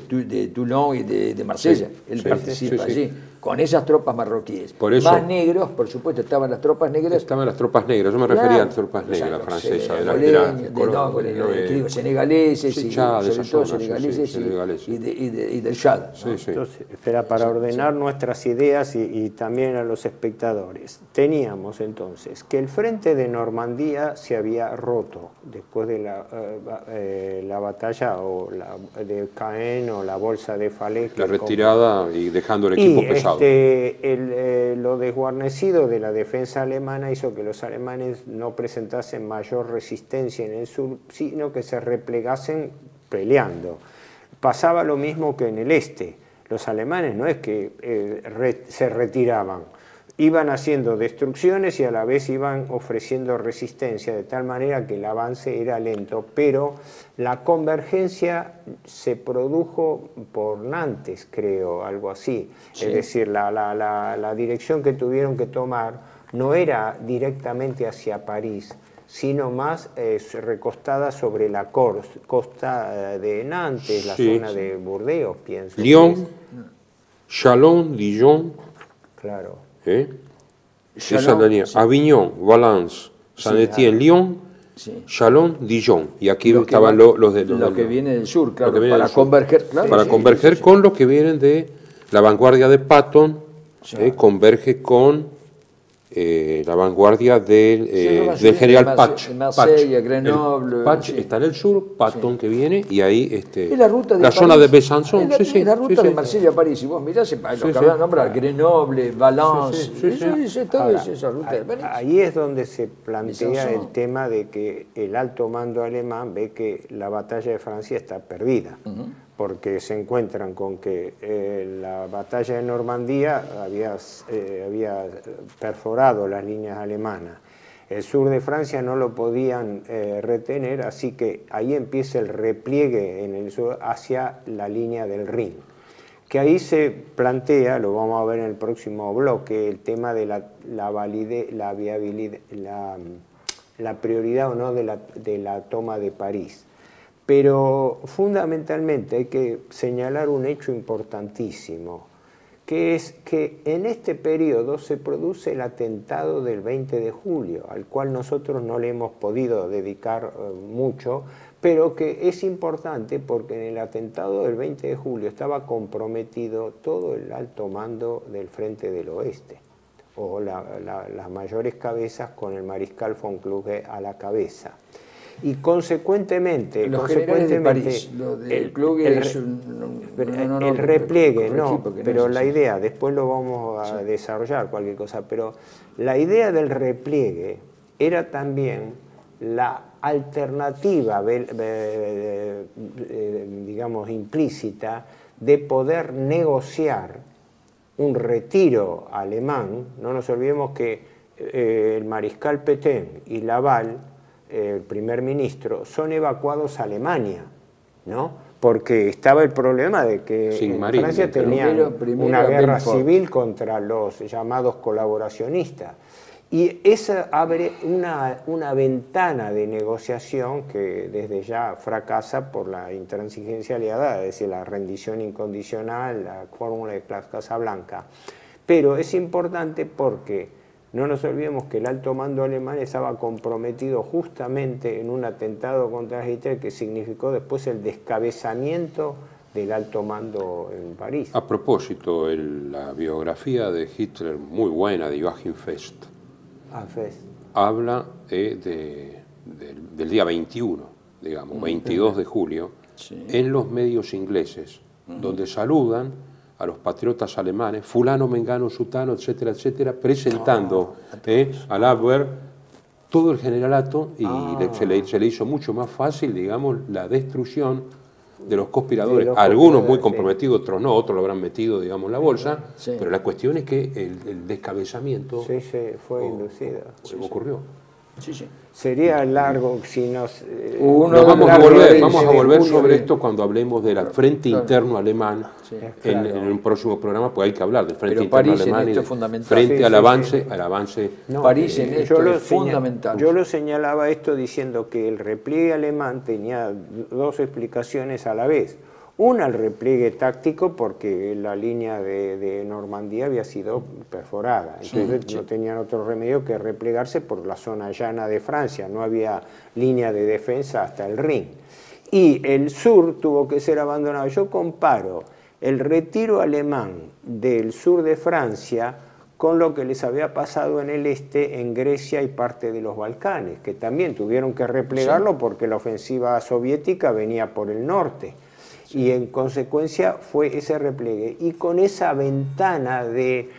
Toulon y de Marsella. Él participa allí, con esas tropas marroquíes. Por eso, más negros, por supuesto, estaban las tropas negras. Estaban las tropas negras, yo me refería a las tropas negras francesas. Senegaleses, y sobre todo senegaleses y del Chad. Entonces, para ordenar nuestras ideas y también a los espectadores, teníamos entonces que el frente de Normandía se había roto después de la batalla de Caen o la bolsa de Falais. La retirada y dejando el equipo pesado. Lo desguarnecido de la defensa alemana hizo que los alemanes no presentasen mayor resistencia en el sur, sino que se replegasen peleando. Pasaba lo mismo que en el este. Los alemanes no es que se retiraban, iban haciendo destrucciones y a la vez iban ofreciendo resistencia, de tal manera que el avance era lento, pero la convergencia se produjo por Nantes, creo, algo así. Es decir, la dirección que tuvieron que tomar no era directamente hacia París, sino más recostada sobre la costa de Nantes, la zona de Burdeos, pienso. Lyon, Chalon, Dijon. Claro. Esa línea, Avignon, Valence, Saint-Étienne, Lyon, Chalon, Dijon. Y aquí estaban los que vienen del sur, claro, para converger. Claro, para converger con los que vienen de la vanguardia de Patton, converge con la vanguardia del general Patch. Marsella, Grenoble. Patch está en el sur, Patton que viene, y ahí la zona de Besançon. La ruta de Marsella a París. Si vos mirás, lo que van a nombrar, Grenoble, Valence, esa ruta de París. Ahí es donde se plantea el tema de que el alto mando alemán ve que la batalla de Francia está perdida. Porque se encuentran con que la batalla de Normandía había perforado las líneas alemanas. El sur de Francia no lo podían retener, así que ahí empieza el repliegue en el sur hacia la línea del Rin. Que ahí se plantea, lo vamos a ver en el próximo bloque, el tema de la validez, la viabilidad, la prioridad o no de la toma de París. Pero fundamentalmente hay que señalar un hecho importantísimo, que es que en este periodo se produce el atentado del 20 de julio, al cual nosotros no le hemos podido dedicar mucho, pero que es importante porque en el atentado del 20 de julio estaba comprometido todo el alto mando del Frente del Oeste, o las mayores cabezas con el mariscal von Kluge a la cabeza. Y consecuentemente, el repliegue, pero la idea, después lo vamos a desarrollar cualquier cosa, pero la idea del repliegue era también la alternativa, digamos, implícita de poder negociar un retiro alemán. No nos olvidemos que el mariscal Pétain y Laval, el primer ministro, son evacuados a Alemania, ¿no? porque estaba el problema de que Francia tenía una guerra civil contra los llamados colaboracionistas. Y esa abre una ventana de negociación que desde ya fracasa por la intransigencia aliada, es decir, la rendición incondicional, la fórmula de Casablanca. Pero es importante porque no nos olvidemos que el alto mando alemán estaba comprometido justamente en un atentado contra Hitler que significó después el descabezamiento del alto mando en París. A propósito, la biografía de Hitler, muy buena, de Joachim Fest, habla del día 21, digamos, 22 de julio, en los medios ingleses, donde saludan a los patriotas alemanes, fulano, mengano, sutano, etcétera, etcétera, presentando al Abwehr todo el generalato y se le hizo mucho más fácil, digamos, la destrucción de los conspiradores. Algunos muy comprometidos, otros no, otros lo habrán metido, digamos, en la bolsa, pero la cuestión es que el descabezamiento fue inducido. Ocurrió. Sería largo si nos... vamos a volver sobre esto cuando hablemos del frente interno alemán en un próximo programa, pues hay que hablar del frente interno alemán y frente al avance. París en esto es fundamental. Yo lo señalaba esto diciendo que el repliegue alemán tenía dos explicaciones a la vez. Una, el repliegue táctico, porque la línea de Normandía había sido perforada. Entonces no tenían otro remedio que replegarse por la zona llana de Francia. No había línea de defensa hasta el Rin. Y el sur tuvo que ser abandonado. Yo comparo el retiro alemán del sur de Francia con lo que les había pasado en el este, en Grecia y parte de los Balcanes, que también tuvieron que replegarlo porque la ofensiva soviética venía por el norte. Y en consecuencia fue ese repliegue. Y con esa ventana de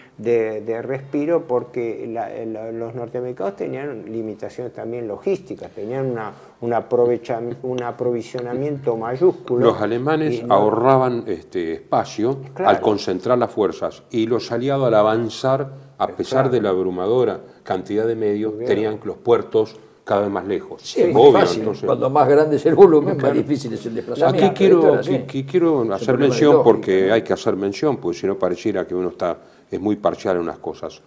respiro, porque los norteamericanos tenían limitaciones también logísticas, tenían un aprovisionamiento mayúsculo. Los alemanes ahorraban espacio al concentrar las fuerzas, y los aliados al avanzar, a pesar de la abrumadora cantidad de medios, tenían los puertos cada vez más lejos. Sí, es muy fácil. Entonces, cuando más grande es el volumen, más difícil es el desplazamiento. Aquí quiero hacer mención, porque hay que hacer mención, porque si no pareciera que uno es muy parcial en unas cosas.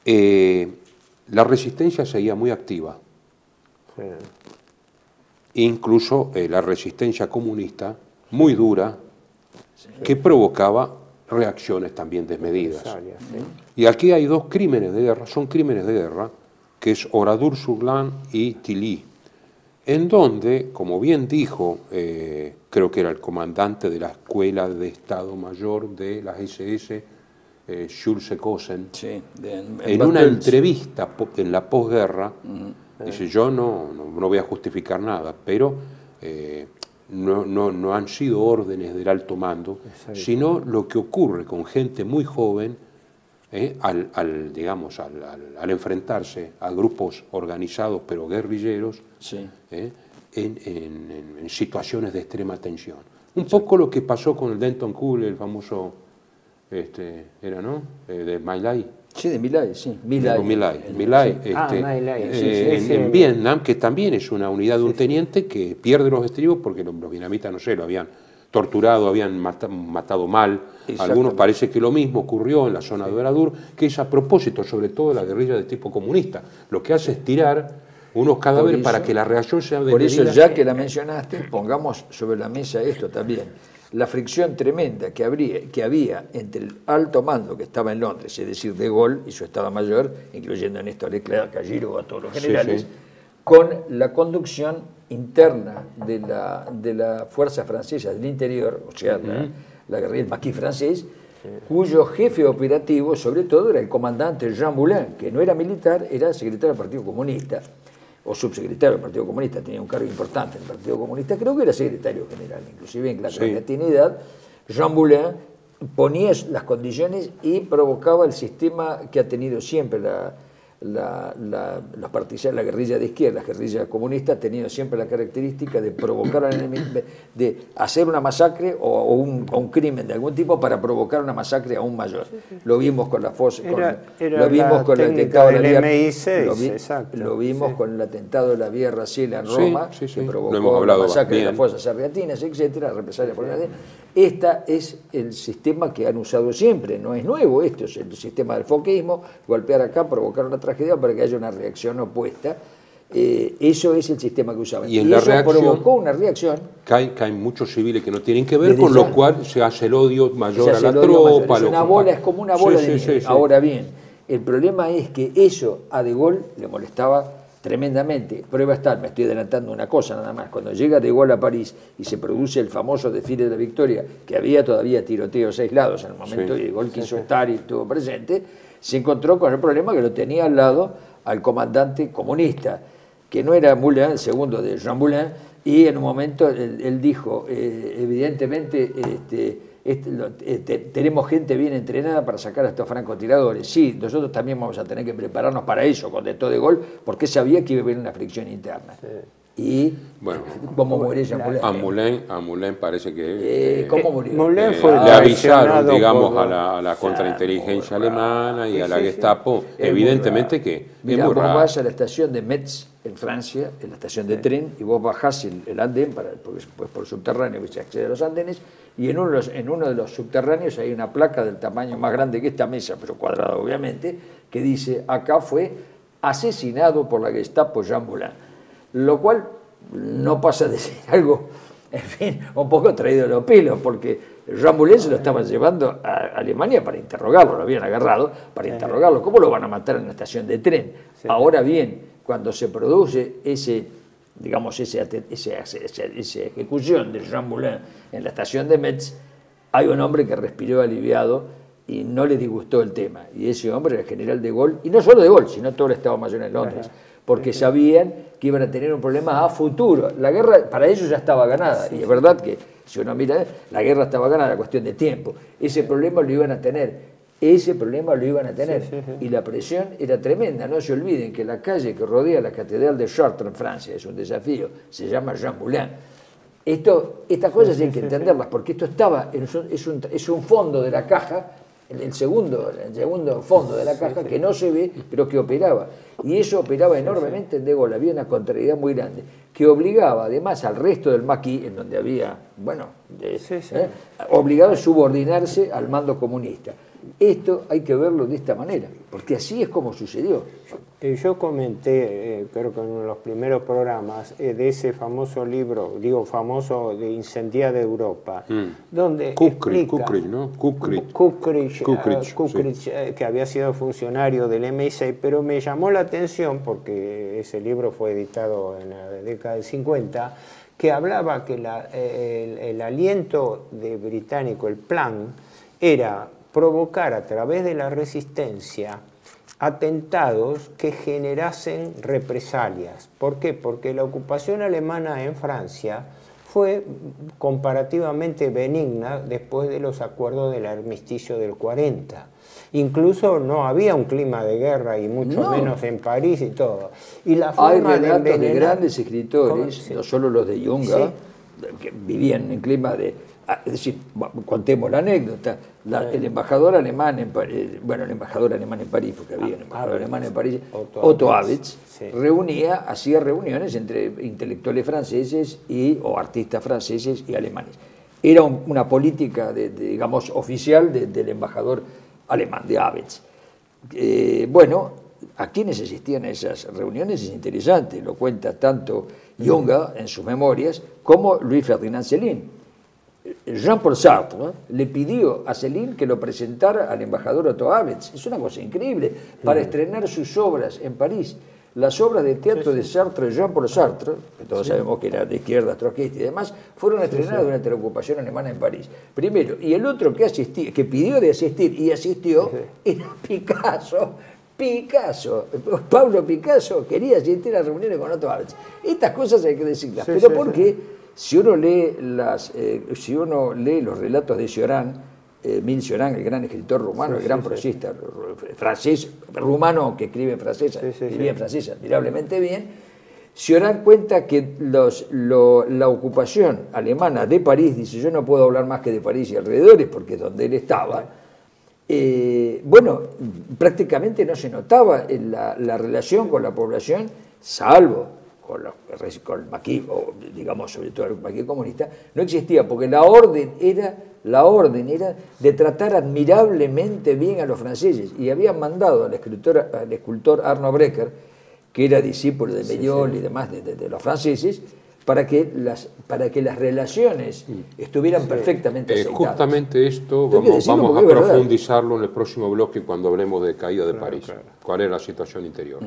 La resistencia seguía muy activa. Incluso la resistencia comunista, muy dura, que provocaba reacciones también desmedidas. Y aquí hay dos crímenes de guerra, son crímenes de guerra, que es Oradour-sur-Glane y Tilly, en donde, como bien dijo, creo que era el comandante de la Escuela de Estado Mayor de las SS, Schulze-Kosen, en una entrevista en la posguerra, dice: yo no voy a justificar nada, pero no han sido órdenes del alto mando, sino lo que ocurre con gente muy joven, al enfrentarse a grupos organizados pero guerrilleros, en situaciones de extrema tensión. Un poco lo que pasó con el Denton Cool, el famoso, de My Lai. Sí, de My Lai, sí. En Vietnam, que también es una unidad de un teniente que pierde los estribos porque los vietnamitas, no sé, lo habían torturado, habían matado mal. Algunos parece que lo mismo ocurrió en la zona de Oradour, que es a propósito, sobre todo, de la guerrilla de tipo comunista. Lo que hace es tirar unos cadáveres para que la reacción sea de Por eso, ya que la mencionaste, pongamos sobre la mesa esto también. La fricción tremenda que había entre el alto mando que estaba en Londres, es decir, de Gaulle y su Estado Mayor, incluyendo a Néstor Leclerc, a Giraud, a todos los generales, con la conducción interna de la fuerza francesa del interior, o sea, la guerrilla del maquis francés, cuyo jefe operativo, sobre todo, era el comandante Jean Moulin, que no era militar, era secretario del Partido Comunista, o subsecretario del Partido Comunista, tenía un cargo importante en el Partido Comunista, creo que era secretario general, inclusive en la clandestinidad. Jean Moulin ponía las condiciones y provocaba el sistema que ha tenido siempre los partidarios, la guerrilla de izquierda, la guerrilla comunista, ha tenido siempre la característica de provocar al enemigo, de hacer una masacre o un crimen de algún tipo para provocar una masacre aún mayor. Lo vimos con la FOS, lo vimos con el atentado de la vía, lo vimos con el atentado de la Vía Rasela en Roma, que provocó la masacre de las fosas argentinas, etcétera, represalias por la Este es el sistema que han usado siempre, no es nuevo, esto es el sistema del foquismo, golpear acá, provocar una tragedia para que haya una reacción opuesta. Eso es el sistema que usaban. Y eso provocó una reacción. Caen muchos civiles que no tienen que ver, con lo cual se hace el odio mayor a la tropa. Es como una bola de nieve. Ahora bien, el problema es que eso a De Gaulle le molestaba tremendamente. Prueba está, me estoy adelantando una cosa nada más, cuando llega De Gaulle a París y se produce el famoso desfile de la Victoria, que había todavía tiroteos aislados en el momento que De Gaulle quiso estar y estuvo presente, se encontró con el problema que lo tenía al lado al comandante comunista, que no era Moulin, el segundo de Jean Moulin, y en un momento él dijo, evidentemente, tenemos gente bien entrenada para sacar a estos francotiradores. Sí, nosotros también vamos a tener que prepararnos para eso, contestó De Gaulle, porque sabía que iba a haber una fricción interna. Sí. Y bueno, ¿cómo murió Jean Moulin? A Moulin parece que ¿cómo murió? Moulin fue le avisaron, digamos, a la contrainteligencia alemana y a la Gestapo, evidentemente que mira, vos vas a la estación de Metz en Francia, en la estación de tren, y vos bajás el andén, porque pues por subterráneo se accede a los andenes, y en uno de los subterráneos hay una placa del tamaño más grande que esta mesa, pero cuadrada obviamente, que dice, acá fue asesinado por la Gestapo Jean Moulin. Lo cual no pasa de ser algo, en fin, un poco traído de los pelos, porque Jean Moulin se lo estaban llevando a Alemania para interrogarlo, lo habían agarrado para interrogarlo. ¿Cómo lo van a matar en una estación de tren? Sí. Ahora bien, cuando se produce esa ejecución de Jean Moulin en la estación de Metz, hay un hombre que respiró aliviado y no le disgustó el tema. Y ese hombre era el general de Gaulle, y no solo de Gaulle, sino todo el Estado Mayor en Londres, porque sabían que iban a tener un problema a futuro. La guerra para ellos ya estaba ganada, y es verdad que si uno mira, la guerra estaba ganada, cuestión de tiempo. Ese problema lo iban a tener. Y la presión era tremenda. No se olviden que la calle que rodea la Catedral de Chartres en Francia, es un desafío, se llama Jean Moulin. Estas cosas hay que entenderlas, porque esto estaba, es un fondo de la caja, el segundo fondo de la caja que no se ve, pero que operaba. Y eso operaba enormemente en De Gaulle. Había una contrariedad muy grande, que obligaba además al resto del maquis, en donde había, obligado a subordinarse al mando comunista. Esto hay que verlo de esta manera, porque así es como sucedió. Yo comenté, creo que en uno de los primeros programas, de ese famoso libro, famoso de Incendiada Europa, donde Kukric, que había sido funcionario del MI6, pero me llamó la atención, porque ese libro fue editado en la década del 50, que hablaba que el aliento británico, el plan, era provocar a través de la resistencia atentados que generasen represalias. ¿Por qué? Porque la ocupación alemana en Francia fue comparativamente benigna después de los acuerdos del armisticio del 40. Incluso no había un clima de guerra, y mucho menos en París y todo. Y la forma hay relatos de grandes escritores, no solo los de Junga, que vivían en clima de... Es decir, contemos la anécdota, el embajador alemán en París, el embajador alemán en París, porque había un embajador alemán en París, Otto Abetz, hacía reuniones entre intelectuales franceses o artistas franceses y alemanes. Era una política, digamos, oficial del embajador alemán, de Abetz. ¿A quiénes asistían a esas reuniones? Es interesante, lo cuenta tanto Junga en sus memorias como Louis Ferdinand Céline. Jean-Paul Sartre le pidió a Céline que lo presentara al embajador Otto Abetz. Es una cosa increíble, para estrenar sus obras en París. Las obras de teatro de Sartre, Jean-Paul Sartre, que todos sabemos que era de izquierda, trotskista y demás, fueron estrenadas durante la ocupación alemana en París. Primero, y el otro que pidió de asistir y asistió, era Picasso. Pablo Picasso quería asistir a reuniones con Otto Abetz. Estas cosas hay que decirlas. Pero ¿por qué? Si uno lee los relatos de Cioran, Emile Cioran, el gran escritor rumano, el gran prosista francés, rumano, que escribe en francés, escribía en francés admirablemente bien, se darán cuenta que la ocupación alemana de París, dice, yo no puedo hablar más que de París y alrededores, porque es donde él estaba, bueno, prácticamente no se notaba en la relación con la población, salvo con el maquis, o digamos sobre todo el maquis comunista, no existía, porque la orden era de tratar admirablemente bien a los franceses, y habían mandado al escultor Arno Breker, que era discípulo de Mayol y demás de los franceses, para que las relaciones estuvieran perfectamente aceitadas. Justamente esto vamos a profundizarlo en el próximo bloque cuando hablemos de caída de París. ¿Cuál es la situación interior?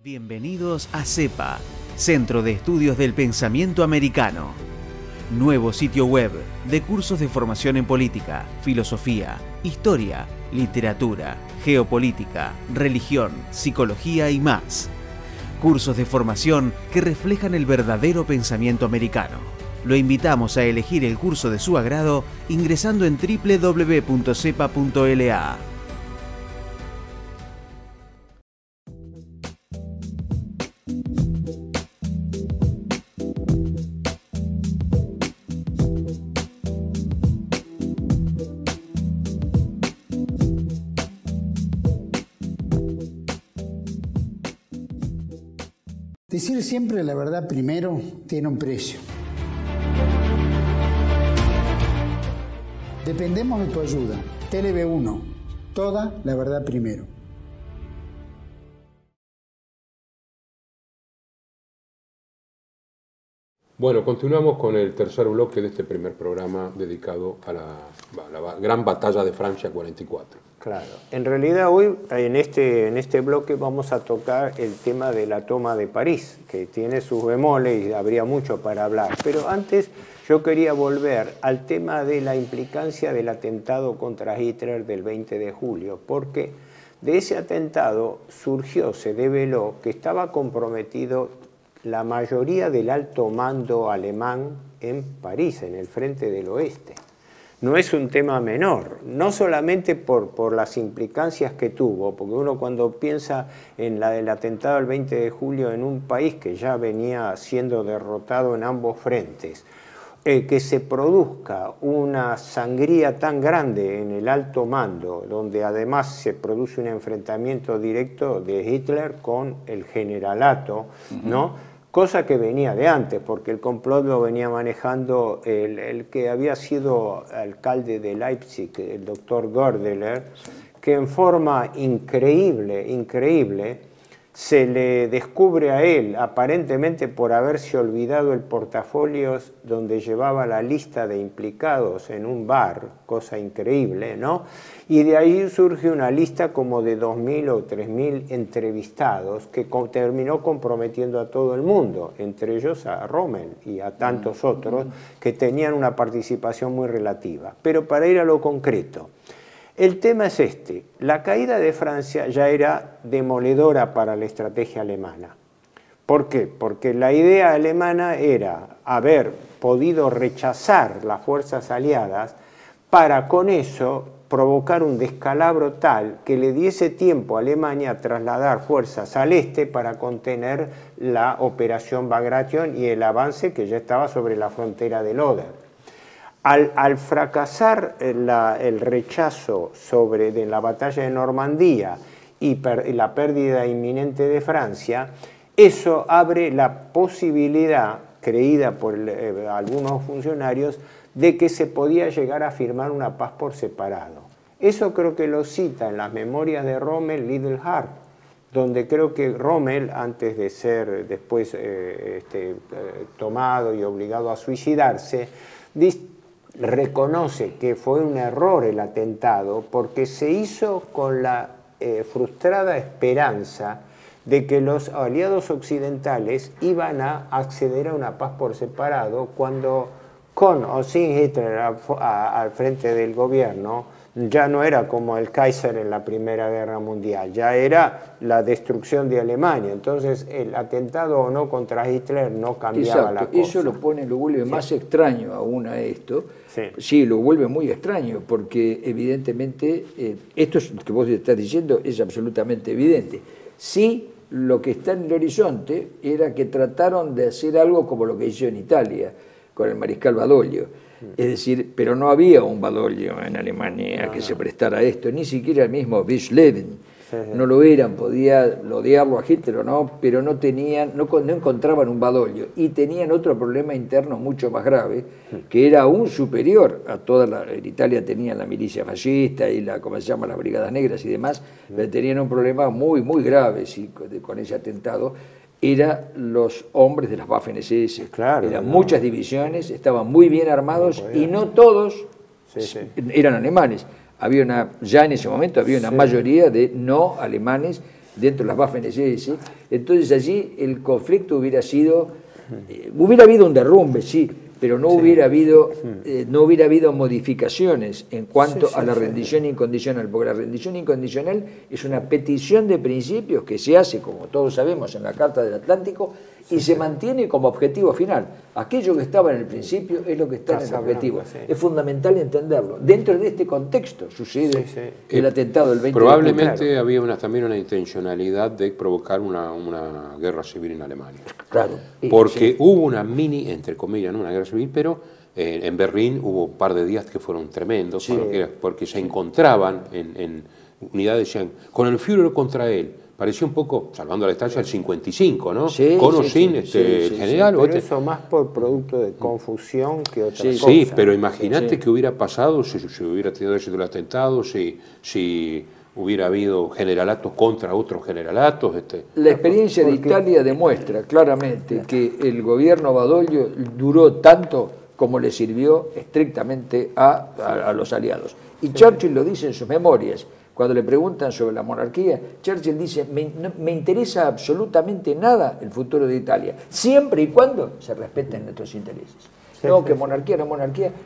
Bienvenidos a CEPA, Centro de Estudios del Pensamiento Americano. Nuevo sitio web de cursos de formación en política, filosofía, historia, literatura, geopolítica, religión, psicología y más. Cursos de formación que reflejan el verdadero pensamiento americano. Lo invitamos a elegir el curso de su agrado ingresando en www.cepa.la. Decir siempre la verdad primero tiene un precio. Dependemos de tu ayuda. TLB1. Toda la verdad primero. Bueno, continuamos con el tercer bloque de este primer programa dedicado a la gran batalla de Francia 44. Claro, en realidad hoy en este bloque vamos a tocar el tema de la toma de París, que tiene sus bemoles y habría mucho para hablar, pero antes yo quería volver al tema de la implicancia del atentado contra Hitler del 20 de julio, porque de ese atentado se develó que estaba comprometido la mayoría del alto mando alemán en París, en el frente del oeste. No es un tema menor, no solamente por las implicancias que tuvo, porque uno cuando piensa en el atentado del 20 de julio en un país que ya venía siendo derrotado en ambos frentes, que se produzca una sangría tan grande en el alto mando, donde además se produce un enfrentamiento directo de Hitler con el generalato, ¿no? Cosa que venía de antes, porque el complot lo venía manejando el que había sido alcalde de Leipzig, el doctor Gördeler, que en forma increíble, se le descubre a él, aparentemente por haberse olvidado el portafolio donde llevaba la lista de implicados en un bar, cosa increíble, ¿no? Y de ahí surge una lista como de 2.000 o 3.000 entrevistados que terminó comprometiendo a todo el mundo, entre ellos a Rommel y a tantos otros que tenían una participación muy relativa. Pero para ir a lo concreto, el tema es este: la caída de Francia ya era demoledora para la estrategia alemana. ¿Por qué? Porque la idea alemana era haber podido rechazar las fuerzas aliadas para con eso provocar un descalabro tal que le diese tiempo a Alemania a trasladar fuerzas al este para contener la operación Bagration y el avance que ya estaba sobre la frontera del Oder. Al fracasar el rechazo de la batalla de Normandía y la pérdida inminente de Francia, eso abre la posibilidad, creída por algunos funcionarios, de que se podía llegar a firmar una paz por separado. Eso creo que lo cita en las memorias de Rommel Lidl-Hart, donde creo que Rommel, antes de ser después tomado y obligado a suicidarse, reconoce que fue un error el atentado porque se hizo con la frustrada esperanza de que los aliados occidentales iban a acceder a una paz por separado cuando, con o sin Hitler al frente del gobierno, Ya no era como el Kaiser en la Primera Guerra Mundial, ya era la destrucción de Alemania. Entonces, el atentado o no contra Hitler no cambiaba la cosa. Eso lo vuelve más extraño aún a esto. Sí, lo vuelve muy extraño, porque evidentemente, esto que vos estás diciendo es absolutamente evidente. Sí, lo que está en el horizonte era que trataron de hacer algo como lo que hizo en Italia, con el mariscal Badoglio. Es decir, pero no había un Badoglio en Alemania que se prestara a esto, ni siquiera el mismo Wisleben. No lo eran, podía odiarlo a Hitler o no, pero no encontraban un Badoglio. Y tenían otro problema interno mucho más grave, que era aún superior a en Italia tenían la milicia fascista y las brigadas negras y demás, pero tenían un problema muy, muy grave con ese atentado. Eran los hombres de las Waffen-SS. Eran muchas divisiones, estaban muy bien armados y no todos eran alemanes. Ya en ese momento había una mayoría de no alemanes dentro de las Waffen-SS. Entonces allí el conflicto hubiera habido un derrumbe, sí, pero no hubiera habido modificaciones en cuanto a la rendición incondicional, porque la rendición incondicional es una petición de principios que se hace, como todos sabemos, en la Carta del Atlántico y se mantiene como objetivo final. Aquello que estaba en el principio es lo que está en el objetivo. Es fundamental entenderlo. Dentro de este contexto sucede el atentado del 20 Probablemente de julio. había también una intencionalidad de provocar una guerra civil en Alemania. Claro. Porque hubo una mini, entre comillas, ¿no? Una guerra civil, pero en Berlín hubo un par de días que fueron tremendos, porque se encontraban en unidades, decían, con el Führer contra él. Parecía un poco, salvando la distancia, el 55, ¿no? Con o sin general. Pero eso más por producto de confusión que otra cosa. Sí, pero imagínate qué hubiera pasado si hubiera tenido éxito el atentado, si hubiera habido generalatos contra otros generalatos. La experiencia de Italia demuestra claramente que el gobierno Badoglio duró tanto como le sirvió estrictamente a los aliados. Y Churchill lo dice en sus memorias. Cuando le preguntan sobre la monarquía, Churchill dice, me interesa absolutamente nada el futuro de Italia, siempre y cuando se respeten nuestros intereses. Que monarquía,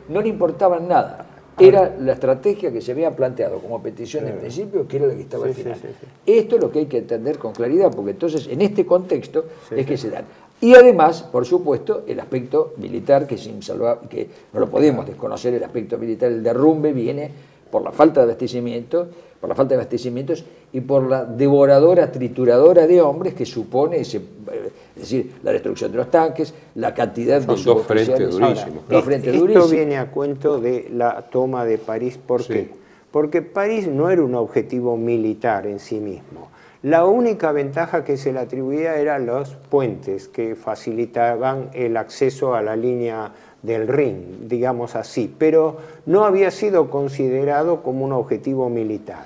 no le importaba nada. Era la estrategia que se había planteado como petición de principio, que era la que estaba al final. Esto es lo que hay que entender con claridad, porque entonces en este contexto es que se dan. Y además, por supuesto, el aspecto militar, que no lo podemos desconocer, el aspecto militar, el derrumbe viene por la falta de abastecimientos y por la devoradora, trituradora de hombres que supone, es decir, la destrucción de los tanques, la cantidad de dos frentes durísimos. Esto viene a cuento de la toma de París. ¿Por qué? Porque París no era un objetivo militar en sí mismo. La única ventaja que se le atribuía eran los puentes que facilitaban el acceso a la línea del Rin, digamos así, pero no había sido considerado como un objetivo militar.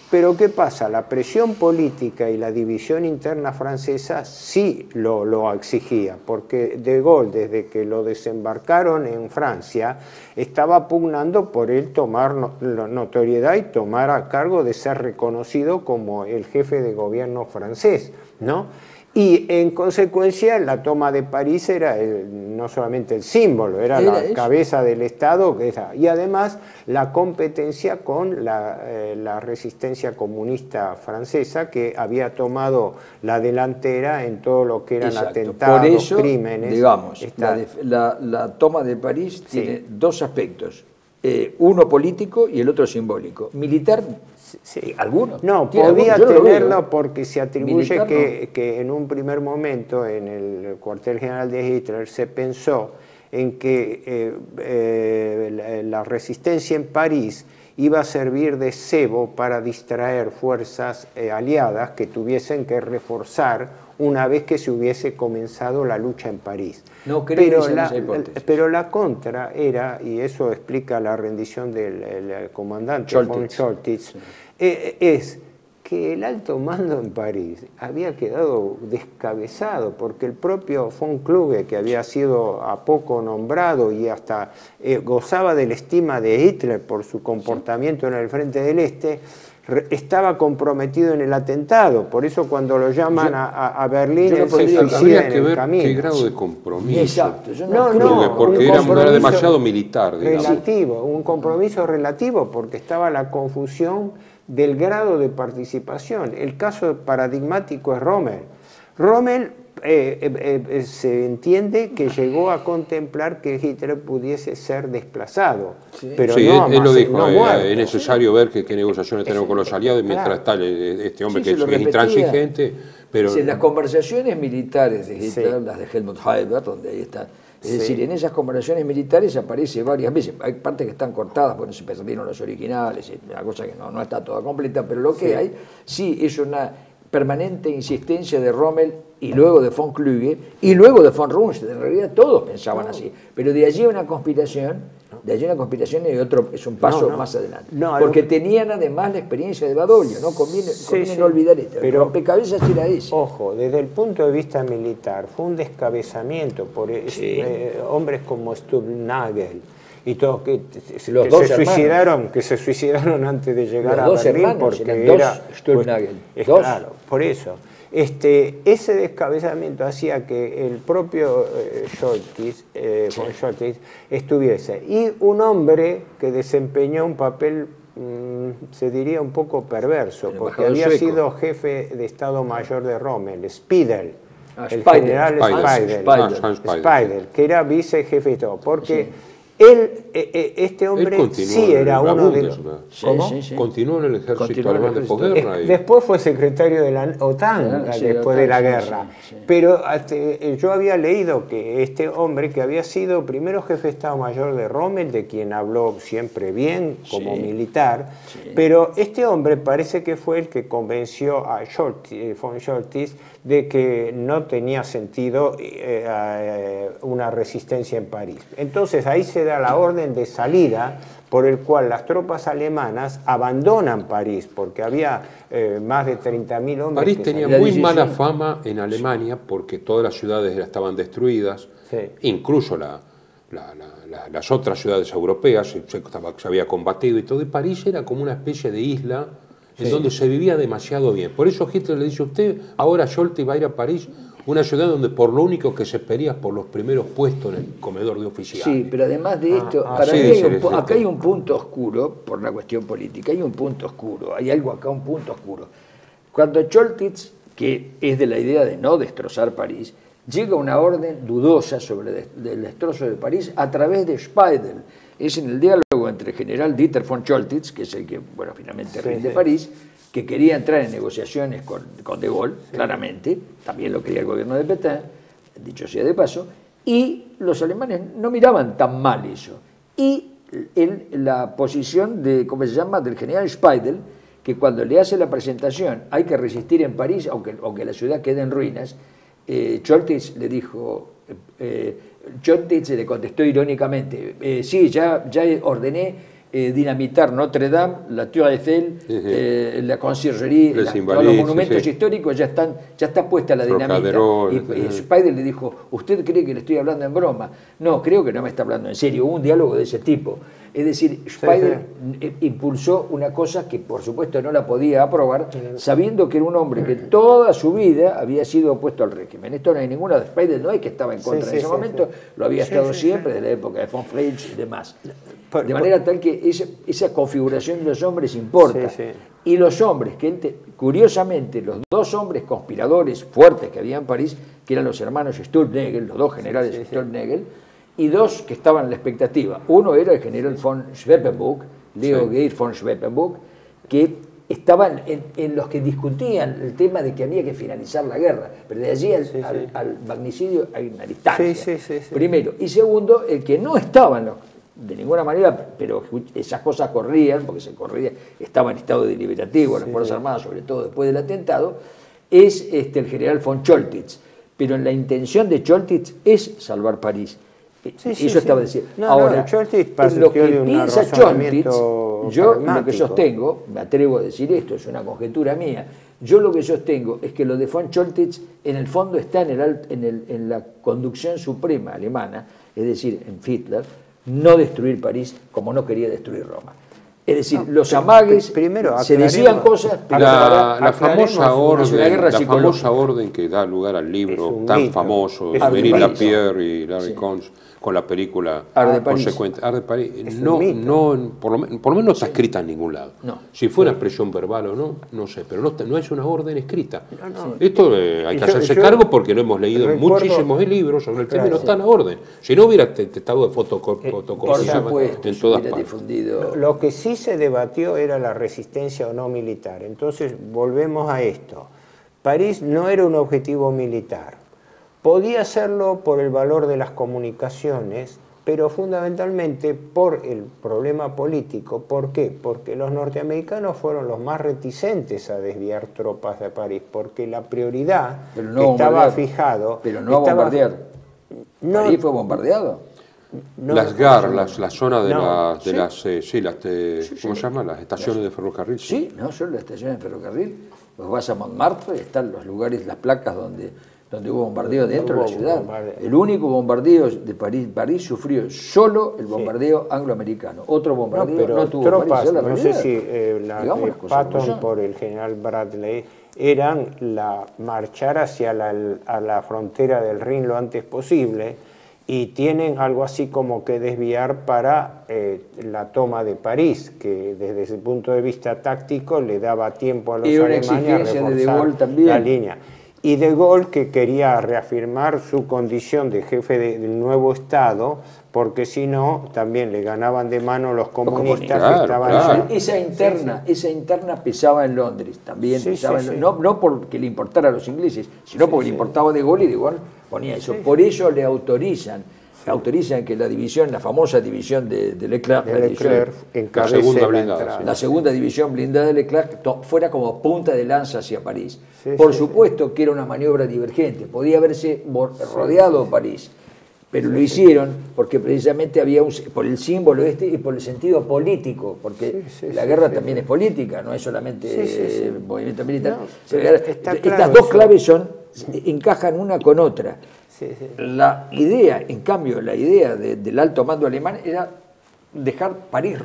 Pero ¿qué pasa? La presión política y la división interna francesa sí lo exigía, porque De Gaulle, desde que lo desembarcaron en Francia, estaba pugnando por él tomar notoriedad y tomar a cargo de ser reconocido como el jefe de gobierno francés, ¿no? Y en consecuencia la toma de París era no solamente el símbolo, era la cabeza del Estado, y además la competencia con la resistencia comunista francesa, que había tomado la delantera en todo lo que eran atentados, por eso, crímenes. Digamos, la toma de París tiene dos aspectos, uno político y el otro simbólico. Militar, algunos. No, podía tenerlo porque se atribuye que en un primer momento en el cuartel general de Hitler se pensó en que la resistencia en París iba a servir de cebo para distraer fuerzas aliadas que tuviesen que reforzar una vez que se hubiese comenzado la lucha en París. No creo esa hipótesis. Pero la contra era, y eso explica la rendición del comandante von Choltitz, es que el alto mando en París había quedado descabezado, porque el propio von Kluge, que había sido a poco nombrado y hasta gozaba de la estima de Hitler por su comportamiento en el Frente del Este, estaba comprometido en el atentado, por eso cuando lo llaman a Berlín, él se suicida suicida en el ver camino. qué grado de compromiso. Exacto. Porque era demasiado militar, digamos. Relativo, un compromiso relativo, porque estaba la confusión del grado de participación. El caso paradigmático es Rommel. Rommel se entiende que llegó a contemplar que Hitler pudiese ser desplazado, pero no, él lo dijo, muerto. es necesario ver qué negociaciones tenemos con los aliados, y mientras está este hombre que es intransigente. Pero en las conversaciones militares de Hitler, las de Helmut Heiber, donde ahí está, es decir, en esas conversaciones militares aparece varias veces, hay partes que están cortadas porque no se perdieron los originales, una cosa que no está toda completa, pero lo que hay, sí, es una permanente insistencia de Rommel y luego de von Kluge y luego de von Rundstedt. En realidad todos pensaban así, pero de allí una conspiración, y otro es un paso más adelante. Porque tenían además la experiencia de Badoglio, ¿no? Conviene no olvidar esto. Pero, el rompecabezas era ese. Ojo, desde el punto de vista militar fue un descabezamiento por hombres como Stubnagel y todos que se suicidaron antes de llegar a Berlín, porque era claro, por eso. Ese descabezamiento hacía que el propio von Scholtitz estuviese, y un hombre que desempeñó un papel, se diría un poco perverso, porque había sido jefe de Estado Mayor de Rommel, Speidel, el general Speidel, que era vicejefe de Estado, porque este hombre sí era uno de los... Continuó en el ejército alemán de posguerra. Después fue secretario de la OTAN, después de la guerra. Pero yo había leído que este hombre, que había sido primero jefe de Estado Mayor de Rommel, de quien habló siempre bien como militar, pero este hombre parece que fue el que convenció a von Scholtitz de que no tenía sentido una resistencia en París. Entonces ahí se da la orden de salida por el cual las tropas alemanas abandonan París, porque había más de 30.000 hombres. París tenía muy mala fama en Alemania porque todas las ciudades estaban destruidas, incluso las otras ciudades europeas se había combatido y todo, y París era como una especie de isla en donde se vivía demasiado bien. Por eso Hitler le dice: usted ahora, Scholtitz, va a ir a París, una ciudad donde por lo único que se espería por los primeros puestos en el comedor de oficiales. Sí, pero además de esto, para mí acá hay un punto oscuro, por la cuestión política, hay un punto oscuro, hay algo acá, un punto oscuro. Cuando Scholtitz, que es de la idea de no destrozar París, llega una orden dudosa sobre el destrozo de París a través de Speidel. Es en el diálogo entre el general Dieter von Scholtitz, que es el que finalmente rinde París, que quería entrar en negociaciones con De Gaulle, claramente, también lo quería el gobierno de Pétain, dicho sea de paso, y los alemanes no miraban tan mal eso. Y la posición del general Speidel, que cuando le hace la presentación hay que resistir en París, aunque la ciudad quede en ruinas, Scholtitz le dijo... Scholtitz le contestó irónicamente: sí, ya ordené dinamitar Notre Dame, la Tour Eiffel, la Conciergerie, todos los monumentos históricos ya está puesta la dinamita. Y Speidel le dijo: ¿usted cree que le estoy hablando en broma? No, creo que no me está hablando en serio. Hubo un diálogo de ese tipo. Es decir, Speidel impulsó una cosa que por supuesto no la podía aprobar, sabiendo que era un hombre que toda su vida había sido opuesto al régimen. Esto no hay ninguna de Speidel, no hay que estaba en contra en ese momento, lo había estado siempre, desde la época de von Fritsch y demás. De manera tal que esa configuración de los hombres importa. Y los hombres, curiosamente, los dos hombres conspiradores fuertes que había en París, que eran los hermanos Stulpnagel, los dos generales Stulpnagel, y dos que estaban en la expectativa. Uno era el general von Schweppenburg, Leo Geir von Schweppenburg, que estaban en los que discutían el tema de que había que finalizar la guerra, pero de allí al magnicidio hay una distancia. Primero. Y segundo, el que no estaban de ninguna manera, pero esas cosas corrían, porque estaba en estado deliberativo, las Fuerzas Armadas, sobre todo después del atentado, es el general von Scholtitz. Pero en la intención de Scholtitz es salvar París. Eso estaba diciendo. Ahora, lo que piensa Scholtitz, yo lo que sostengo, me atrevo a decir esto, es una conjetura mía, yo lo que sostengo es que lo de von Scholtitz en el fondo está en la conducción suprema alemana, es decir, en Hitler, no destruir París como no quería destruir Roma. Es decir, los amagues, primero se decían cosas, pero la famosa guerra orden que da lugar al libro tan mito. famoso de Art de Denis París. Lapierre y Larry Cons con la película Art de París. consecuente. Art de París Es no, un mito. no, por lo menos no está escrita en ningún lado. No. Si fuera expresión verbal o no, no sé, pero no es una orden escrita. no. Esto hay que hacerse yo cargo porque lo hemos leído en recuerdo- muchísimos libros sobre el tema y no Claro. está en la orden. Si no hubiera estado de fotocopia por supuesto, en se todas hubiera partes. difundido. Lo que sí se debatió era la resistencia o no militar. Entonces, volvemos a esto. París no era un objetivo militar. Podía serlo por el valor de las comunicaciones, pero fundamentalmente por el problema político. ¿Por qué? Porque los norteamericanos fueron los más reticentes a desviar tropas de París, porque la prioridad Pero no que estaba bombardear. fijado... Pero no bombardear. No, ¿París fue bombardeado? no, Las GAR, la zona de No, ¿cómo se llama? Las estaciones de ferrocarril. Sí, no solo las estaciones de ferrocarril. Vos vas a Montmartre, están los lugares, las placas donde hubo bombardeo dentro de la Hubo ciudad. bombardeo. El único bombardeo de París sufrió solo el bombardeo angloamericano. Otro No, bombardeo pero no tuvo tropas, París, es la no sé realidad. si la Digamos de las cosas como Patton son. por el general Bradley eran marchar hacia a la frontera del Rin lo antes posible y tienen algo así como que desviar para la toma de París, que desde ese punto de vista táctico le daba tiempo a los Y una alemanes a exigencia de De reforzar Gaulle también. la línea. Y De Gaulle, que quería reafirmar su condición de jefe del nuevo Estado, porque si no, también le ganaban de mano los comunistas Claro, que estaban claro. allá. Esa interna pesaba en Londres, también Sí, pesaba sí, en sí. No porque le importara a los ingleses, sino porque le importaba De Gaulle y De Gaulle ponía eso. Por eso le autorizan que la famosa división de Leclerc, De Leclerc encabece segunda la blindada, entrada. la segunda división blindada de Leclerc fuera como punta de lanza hacia París. Sí, Por sí, supuesto que era una maniobra divergente, podía haberse rodeado París, pero lo hicieron porque precisamente había por el símbolo y por el sentido político, porque la guerra también es política, no es solamente movimiento militar. No, está Estas claro dos eso. claves encajan una con otra. Sí, sí. La idea, en cambio, la idea del alto mando alemán era dejar París,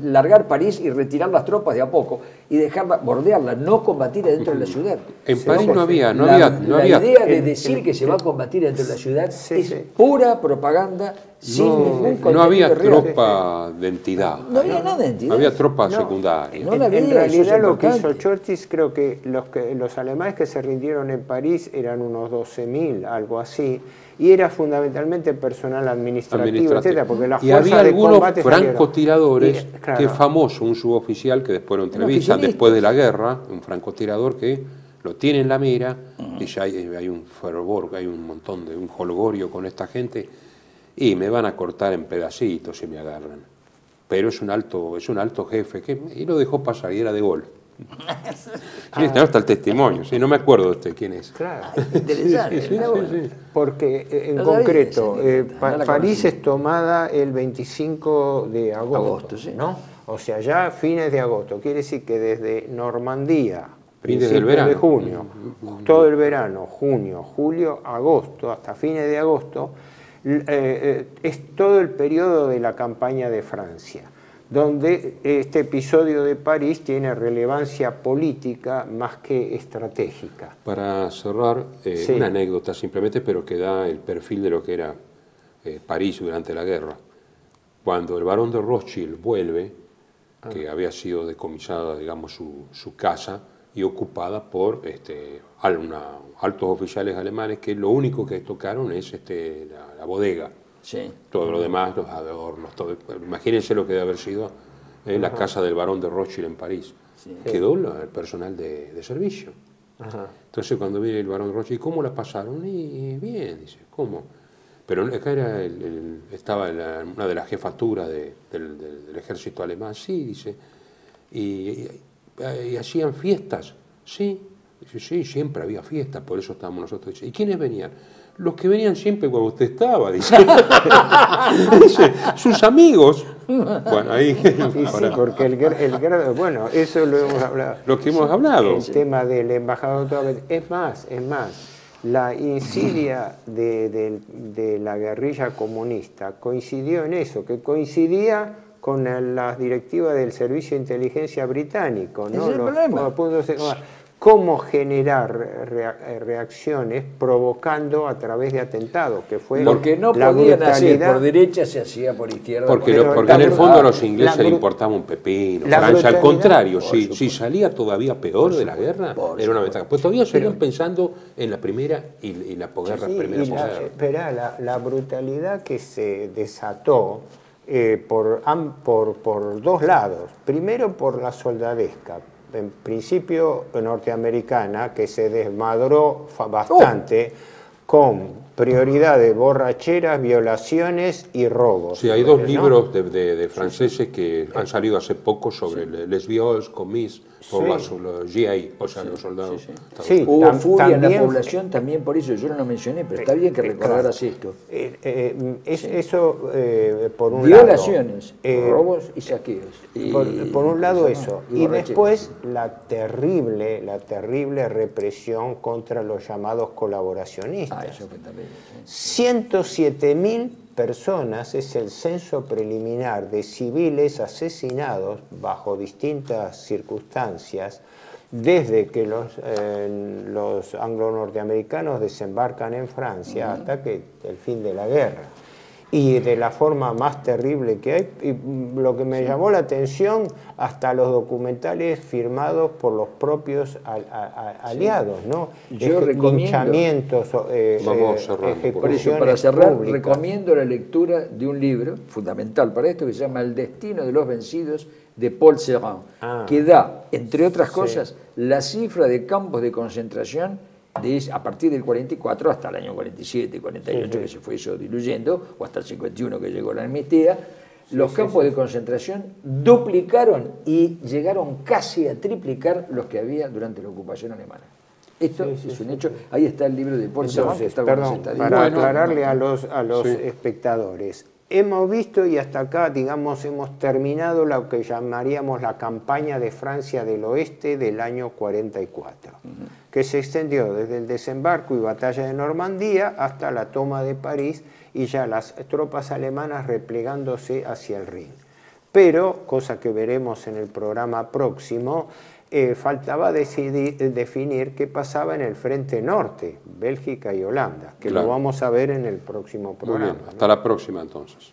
largar París y retirar las tropas de a poco y dejarla, bordearla, no combatir adentro de la ciudad. En París no había La idea de decir que se va a combatir dentro de la ciudad es pura propaganda sin ningún no había contenido real. tropa de entidad. No había nada de entidad. Había tropa secundaria. No la había, En eso es realidad lo que hizo importante. Churchill, creo que los alemanes que se rindieron en París eran unos 12.000, algo así, y era fundamentalmente personal administrativo, etcétera, porque las y fuerzas había de algunos combate salieron. francotiradores, Y, claro, que es famoso, un suboficial que después lo entrevistan oficialista. después de la guerra, un francotirador que lo tiene en la mira, dice hay un fervor, hay un montón de un jolgorio con esta gente, y me van a cortar en pedacitos si me agarran. Pero es un alto jefe, y lo dejó pasar, y era De Gaulle. Y está el testimonio, sí, no me acuerdo de quién es. claro. Interesante. está bueno. Porque en No sabía concreto, esa anécdota, no la París conocía. es tomada el 25 de agosto, sí. ¿no? O sea, ya fines de agosto. Quiere decir que desde Normandía, Fines principios del verano. de junio, todo el verano, junio, julio, agosto, hasta fines de agosto, es todo el periodo de la campaña de Francia, donde este episodio de París tiene relevancia política más que estratégica. Para cerrar, Sí. una anécdota simplemente, pero que da el perfil de lo que era París durante la guerra. Cuando el barón de Rothschild vuelve, que había sido decomisada, digamos, su casa y ocupada por altos oficiales alemanes que lo único que tocaron es la bodega. Sí. Todo lo demás, los adornos, todo. Imagínense lo que debe haber sido la casa del barón de Rothschild en París. Sí. Quedó el personal de servicio. Ajá. Entonces cuando viene el barón de Rothschild, ¿cómo la pasaron? Y bien, dice, ¿cómo? Pero acá estaba una de las jefaturas del ejército alemán, sí, dice, y hacían fiestas, sí, dice, sí, siempre había fiestas, por eso estábamos nosotros. Dice, ¿y quiénes venían? Los que venían siempre cuando usted estaba, dice. Dice, sus amigos. Bueno, ahí. Y sí, porque el grado, bueno, eso lo hemos hablado. Lo que hemos hablado. El tema del embajador, es más, la insidia de la guerrilla comunista coincidió en eso, que coincidía con las directivas del Servicio de Inteligencia británico, ¿no? Ese es el problema. Cómo generar reacciones provocando a través de atentados, que fue porque no la podían hacer brutalidad. Por derecha, se hacía por izquierda. Porque en el fondo a los ingleses les importaba un pepino. Francia, al contrario, si salía todavía peor de la guerra, era una ventaja. Pues todavía seguían pensando en la primera y la posguerra. Espera, la brutalidad que se desató por dos lados. Primero por la soldadesca, en principio norteamericana, que se desmadró bastante con prioridad de borracheras, violaciones y robos. Sí, hay dos libros de franceses que han salido hace poco sobre les viols commis por los GI, o sea, los soldados. Hubo furia en la población también por eso, yo no lo mencioné, pero está bien que recordaras esto. Eso por un violaciones, robos y saqueos. Por un lado eso, y después la terrible represión contra los llamados colaboracionistas. Eso fue terrible. 107.000 personas es el censo preliminar de civiles asesinados bajo distintas circunstancias desde que los anglo-norteamericanos desembarcan en Francia hasta que el fin de la guerra. Y de la forma más terrible que hay, y lo que me llamó la atención, hata los documentales firmados por los propios aliados, ¿no? Yo recomiendo, linchamientos, ejecuciones por eso, para cerrar, públicas. recomiendo la lectura de un libro fundamental para esto que se llama El destino de los vencidos, de Paul Celan, que da, entre otras cosas, la cifra de campos de concentración a partir del 44 hasta el año 47, 48, que se fue eso diluyendo, o hasta el 51 que llegó la amnistía. Los campos de concentración duplicaron y llegaron casi a triplicar los que había durante la ocupación alemana. Esto es un hecho. Ahí está el libro de Paul Celan. Perdón, para aclararle a los espectadores. Hemos visto y hasta acá, digamos, hemos terminado lo que llamaríamos la campaña de Francia del Oeste del año 44, que se extendió desde el desembarco y batalla de Normandía hasta la toma de París y ya las tropas alemanas replegándose hacia el Rin. Pero, cosa que veremos en el programa próximo, faltaba definir qué pasaba en el frente norte, Bélgica y Holanda, que lo vamos a ver en el próximo programa. Muy bien, hasta la próxima entonces.